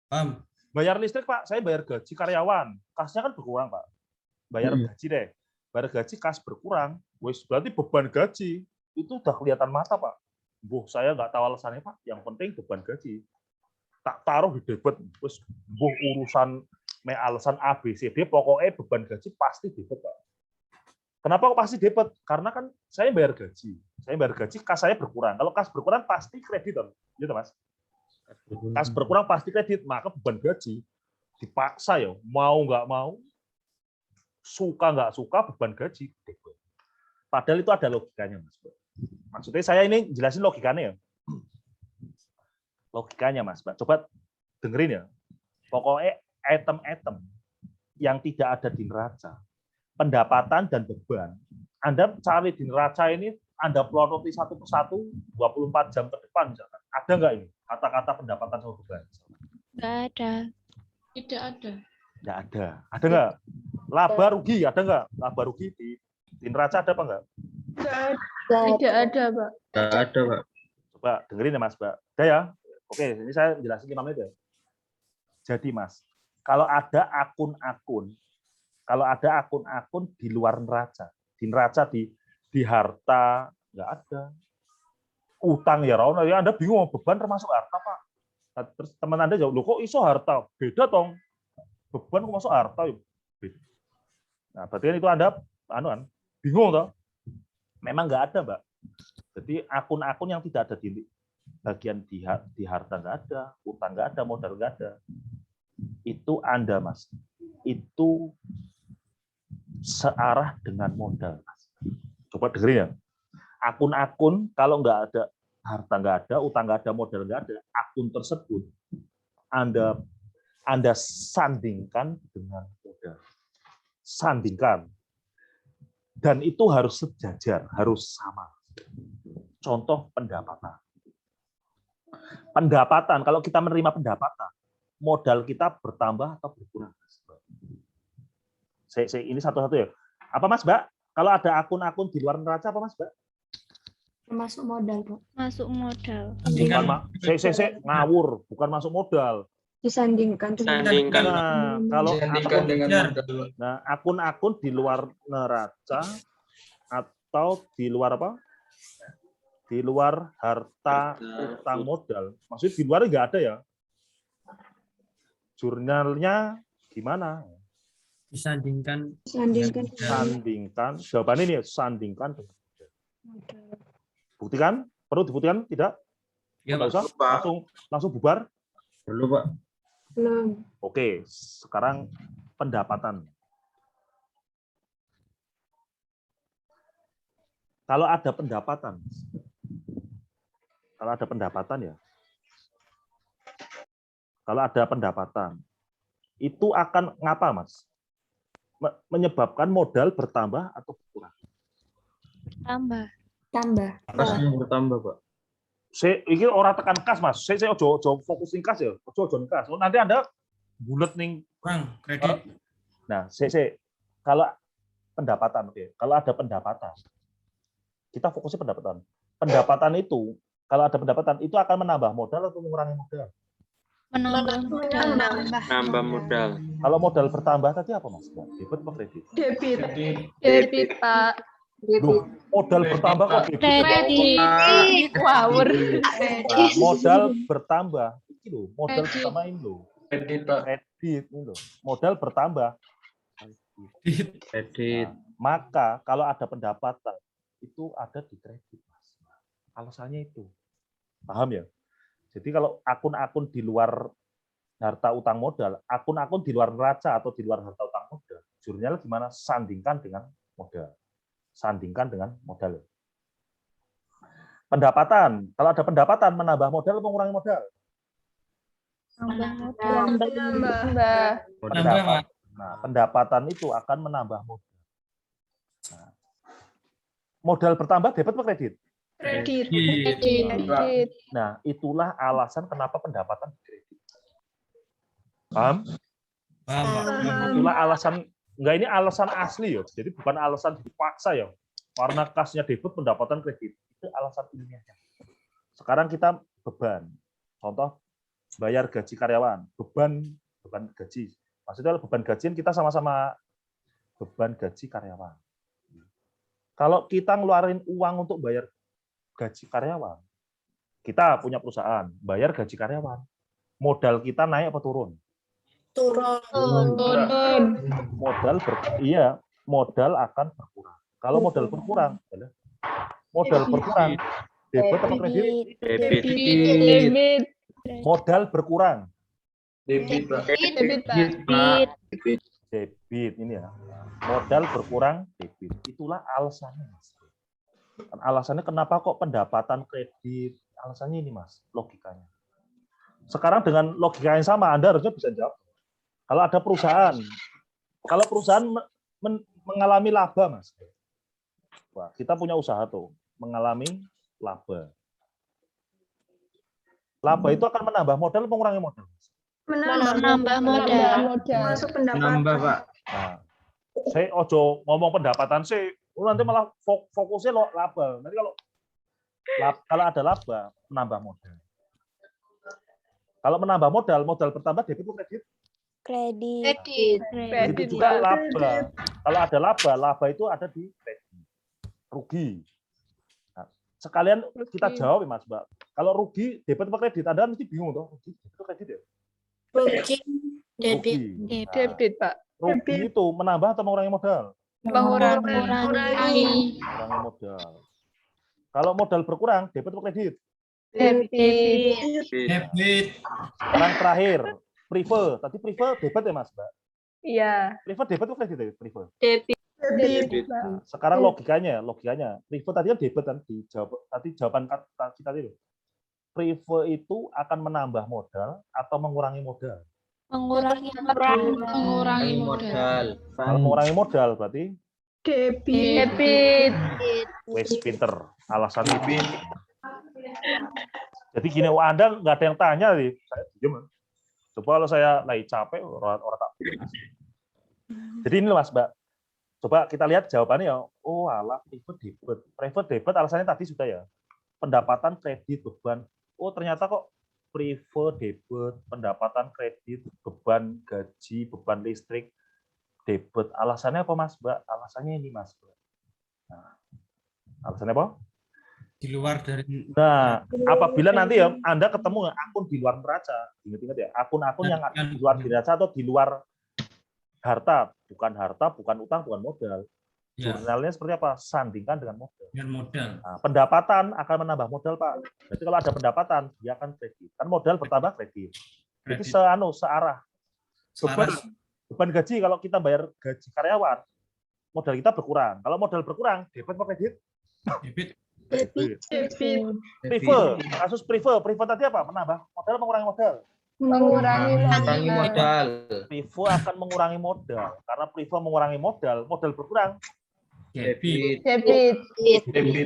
I: Paham.
A: Bayar listrik Pak, saya bayar gaji karyawan, kasnya kan berkurang Pak. Bayar gaji deh, bayar gaji kas berkurang, wes berarti beban gaji itu udah kelihatan mata Pak. Saya nggak tahu alasannya Pak, yang penting beban gaji. Tak taruh di debit, wes urusan alasan A, B, C, D, pokoknya beban gaji pasti debit Pak. Kenapa kok pasti debit? Karena kan saya bayar gaji, kas saya berkurang. Kalau kas berkurang pasti kredit, gitu Mas. Kas berkurang pasti kredit, maka beban gaji dipaksa ya, mau nggak mau, suka nggak suka beban gaji debit. Padahal itu ada logikanya Mas. Maksudnya saya ini jelasin logikanya ya. Logikanya Mas, Mbak. Coba dengerin ya. Pokoknya item-item yang tidak ada di neraca, pendapatan dan beban. Anda cari di neraca ini, Anda pelototi satu persatu 24 jam ke depan misalkan. Ada nggak ini kata-kata pendapatan sama beban?
C: Nggak ada.
G: Tidak ada.
A: Nggak ada. Ada nggak? Laba rugi ada nggak? Laba rugi di neraca ada apa nggak?
C: Tidak ada, Pak.
I: Nggak ada, Pak.
A: Coba dengerin ya Mas, Mbak. Udah ya? Oke, ini saya jelasin 5 menit ya. Jadi Mas, kalau ada akun-akun di luar neraca, di harta nggak ada, utang ya Raul, ya Anda bingung beban termasuk harta Pak. Nah, terus teman Anda jawab, loh kok iso harta? Beda tong, beban kok masuk harta ya? Beda. Nah berarti kan itu Anda bingung toh? Memang nggak ada Mbak. Jadi akun-akun yang tidak ada di bagian di harta nggak ada, utang nggak ada, modal nggak ada. Itu Anda Mas, itu searah dengan modal. Coba dengerin ya. Akun-akun kalau nggak ada harta nggak ada, utang nggak ada, modal nggak ada, akun tersebut Anda sandingkan dengan modal. Sandingkan. Dan itu harus sejajar, harus sama. Contoh pendapatan. Pendapatan, kalau kita menerima pendapatan, modal kita bertambah atau berkurang? Ini satu-satu ya. Apa Mas, Mbak? Kalau ada akun-akun di luar neraca apa Mas, Mbak?
J: Termasuk modal, Pak.
C: Masuk modal.
A: Bukan, ngawur, bukan masuk modal.
B: Disandingkan dengan
A: kalau
D: dengan
A: nah, akun-akun di luar neraca atau di luar apa? Di luar harta utang modal. Maksudnya di luar nggak ada ya? Jurnalnya gimana?
I: Disandingkan.
A: Sandingkan. Jawabannya ini ya, sandingkan dengan modal. Buktikan? Perlu dibuktikan? Tidak?
I: Ya,
A: Nggak usah? Langsung bubar?
I: Perlu, Pak.
B: belum.
A: Oke, sekarang pendapatan. Kalau ada pendapatan ya, kalau ada pendapatan, itu akan ngapa, Mas? Menyebabkan modal bertambah atau berkurang?
J: Tambah.
I: Kasnya bertambah, Pak.
A: Ini orang tekan kas, Mas. Saya ojo fokusin kas ya, ojo kas. Nanti Anda bulet nih.
I: Kurang kredit.
A: Nah, kalau pendapatan, oke. Kalau ada pendapatan, kita fokusnya pendapatan. Pendapatan itu, kalau ada pendapatan itu akan menambah modal atau mengurangi modal?
K: Nambah modal.
A: Kalau modal bertambah tadi apa Mas? Debit atau kredit?
C: Debit, Pak.
A: Loh, modal bertambah kok debit.
C: Ngawur.
A: Nah, modal bertambah. Ini loh, modal
D: Kredit.
A: pertama ini loh.
D: Kredit, Pak.
A: Kredit ini loh. Modal bertambah.
I: Kredit.
A: Nah, maka kalau ada pendapatan itu ada di kredit, Mas. Alasannya itu. Paham ya? Jadi kalau akun-akun di luar harta utang modal, akun-akun di luar neraca atau di luar harta utang modal, jurnalnya gimana? Sandingkan dengan modal. Sandingkan dengan modal. Pendapatan, kalau ada pendapatan menambah modal atau mengurangi modal? Pendapat. Nah, pendapatan itu akan menambah modal. Nah, modal bertambah debit atau kredit?
C: Kredit.
A: Nah, itulah alasan kenapa pendapatan kredit. Paham? Itulah alasan, enggak, ini alasan asli ya. Jadi bukan alasan dipaksa ya. Karena kasnya debit, pendapatan kredit. Itu alasan ilmiahnya. Sekarang kita beban. Contoh, bayar gaji karyawan. Beban gaji. Maksudnya beban gajian kita sama-sama beban gaji karyawan. Kalau kita ngeluarin uang untuk bayar gaji karyawan, kita punya perusahaan, bayar gaji karyawan, modal kita naik apa turun?
B: Turun.
A: Modal akan berkurang. Kalau modal berkurang, debit atau kredit?
C: Debit.
A: Modal berkurang.
D: Debit, Pak.
A: Debit ini ya. Modal berkurang, debit. Itulah alasannya, Mas. Alasannya kenapa kok pendapatan kredit? Alasannya ini, Mas, logikanya. Sekarang dengan logika yang sama, Anda harusnya bisa jawab. Kalau ada perusahaan, kalau perusahaan mengalami laba, Mas. Wah, kita punya usaha tuh, mengalami laba. Laba itu akan menambah modal atau mengurangi modal?
C: Menambah modal.
B: Masuk pendapatan.
I: Nambah, Pak.
A: Nah, saya ojo ngomong pendapatan sih, nanti malah fokusnya laba. Nanti kalau ada laba, menambah modal. Kalau menambah modal bertambah debit atau kredit?
B: Kredit.
A: Begitu juga laba. Kalau ada laba itu ada di kredit. Rugi. Nah, sekalian kita jawab ya, Mas, Mbak. Kalau rugi debit atau kredit, Anda mesti bingung toh, rugi debit atau kredit ya?
B: Rugi. Debit.
C: Debit, Pak.
A: Rugi itu menambah atau mengurangi modal?
C: Mengurangi.
A: Mengurangi modal. Kalau modal berkurang, debit atau kredit?
C: Debit.
A: Sekarang terakhir, prive. Tadi prive debit ya, Mas, Mbak?
C: Iya.
A: Prive debit atau kredit ya? Prive.
C: Debit.
A: Nah, sekarang logikanya, prive tadi kan debit kan tadi jawaban kita tadi. Prive itu akan menambah modal atau mengurangi modal?
C: Mengurangi modal.
A: Kalau mengurangi modal berarti
C: Debit.
A: wes pinter. Alasan debit. Jadi gini, Anda nggak ada yang tanya nih, saya diem. Coba kalau saya lagi capek, orang tak. Jadi ini Mas, Mbak. Coba kita lihat jawabannya ya. Oh, alah, private debit alasannya tadi sudah ya. Pendapatan kredit beban. Oh, ternyata kok private debit, pendapatan kredit, beban gaji, beban listrik, debit. Alasannya apa, Mas, Mbak? Alasannya ini, Mas, Mbak. Nah, alasannya apa?
I: Di luar dari.
A: Nah, apabila nanti ya Anda ketemu akun di luar neraca, ingat-ingat ya, akun-akun yang di luar neraca atau di luar harta, bukan utang, bukan modal. Jurnalnya seperti apa? Sandingkan dengan modal. Nah, pendapatan akan menambah modal, Pak. Jadi kalau ada pendapatan, dia akan kredit. Kan modal bertambah kredit. Jadi searah. Beban gaji kalau kita bayar gaji karyawan, modal kita berkurang. Kalau modal berkurang, debit atau kredit? Debit. Kasus prive tadi apa? Menambah modal, mengurangi modal?
C: Mengurangi
I: modal.
A: Prive akan mengurangi modal. Karena prive mengurangi modal berkurang.
I: Debit.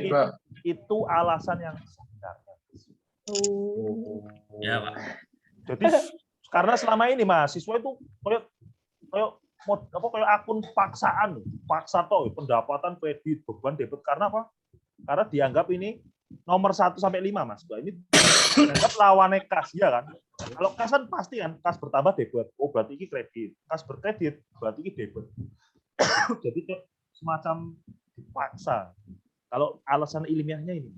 D: Pak.
A: Itu alasan yang sebenarnya.
I: Ya, Pak.
A: Jadi karena selama ini mahasiswa itu kayak akun paksa toh pendapatan kredit, beban debit karena apa? Karena dianggap ini nomor 1 sampai 5, Mas. Ini dianggap lawannya kas, ya kan? Kalau kas kan pasti kan, kas bertambah debit. Oh, berarti ini kredit. Kas berkredit, berarti ini debit. Jadi semacam paksa. Kalau alasan ilmiahnya ini.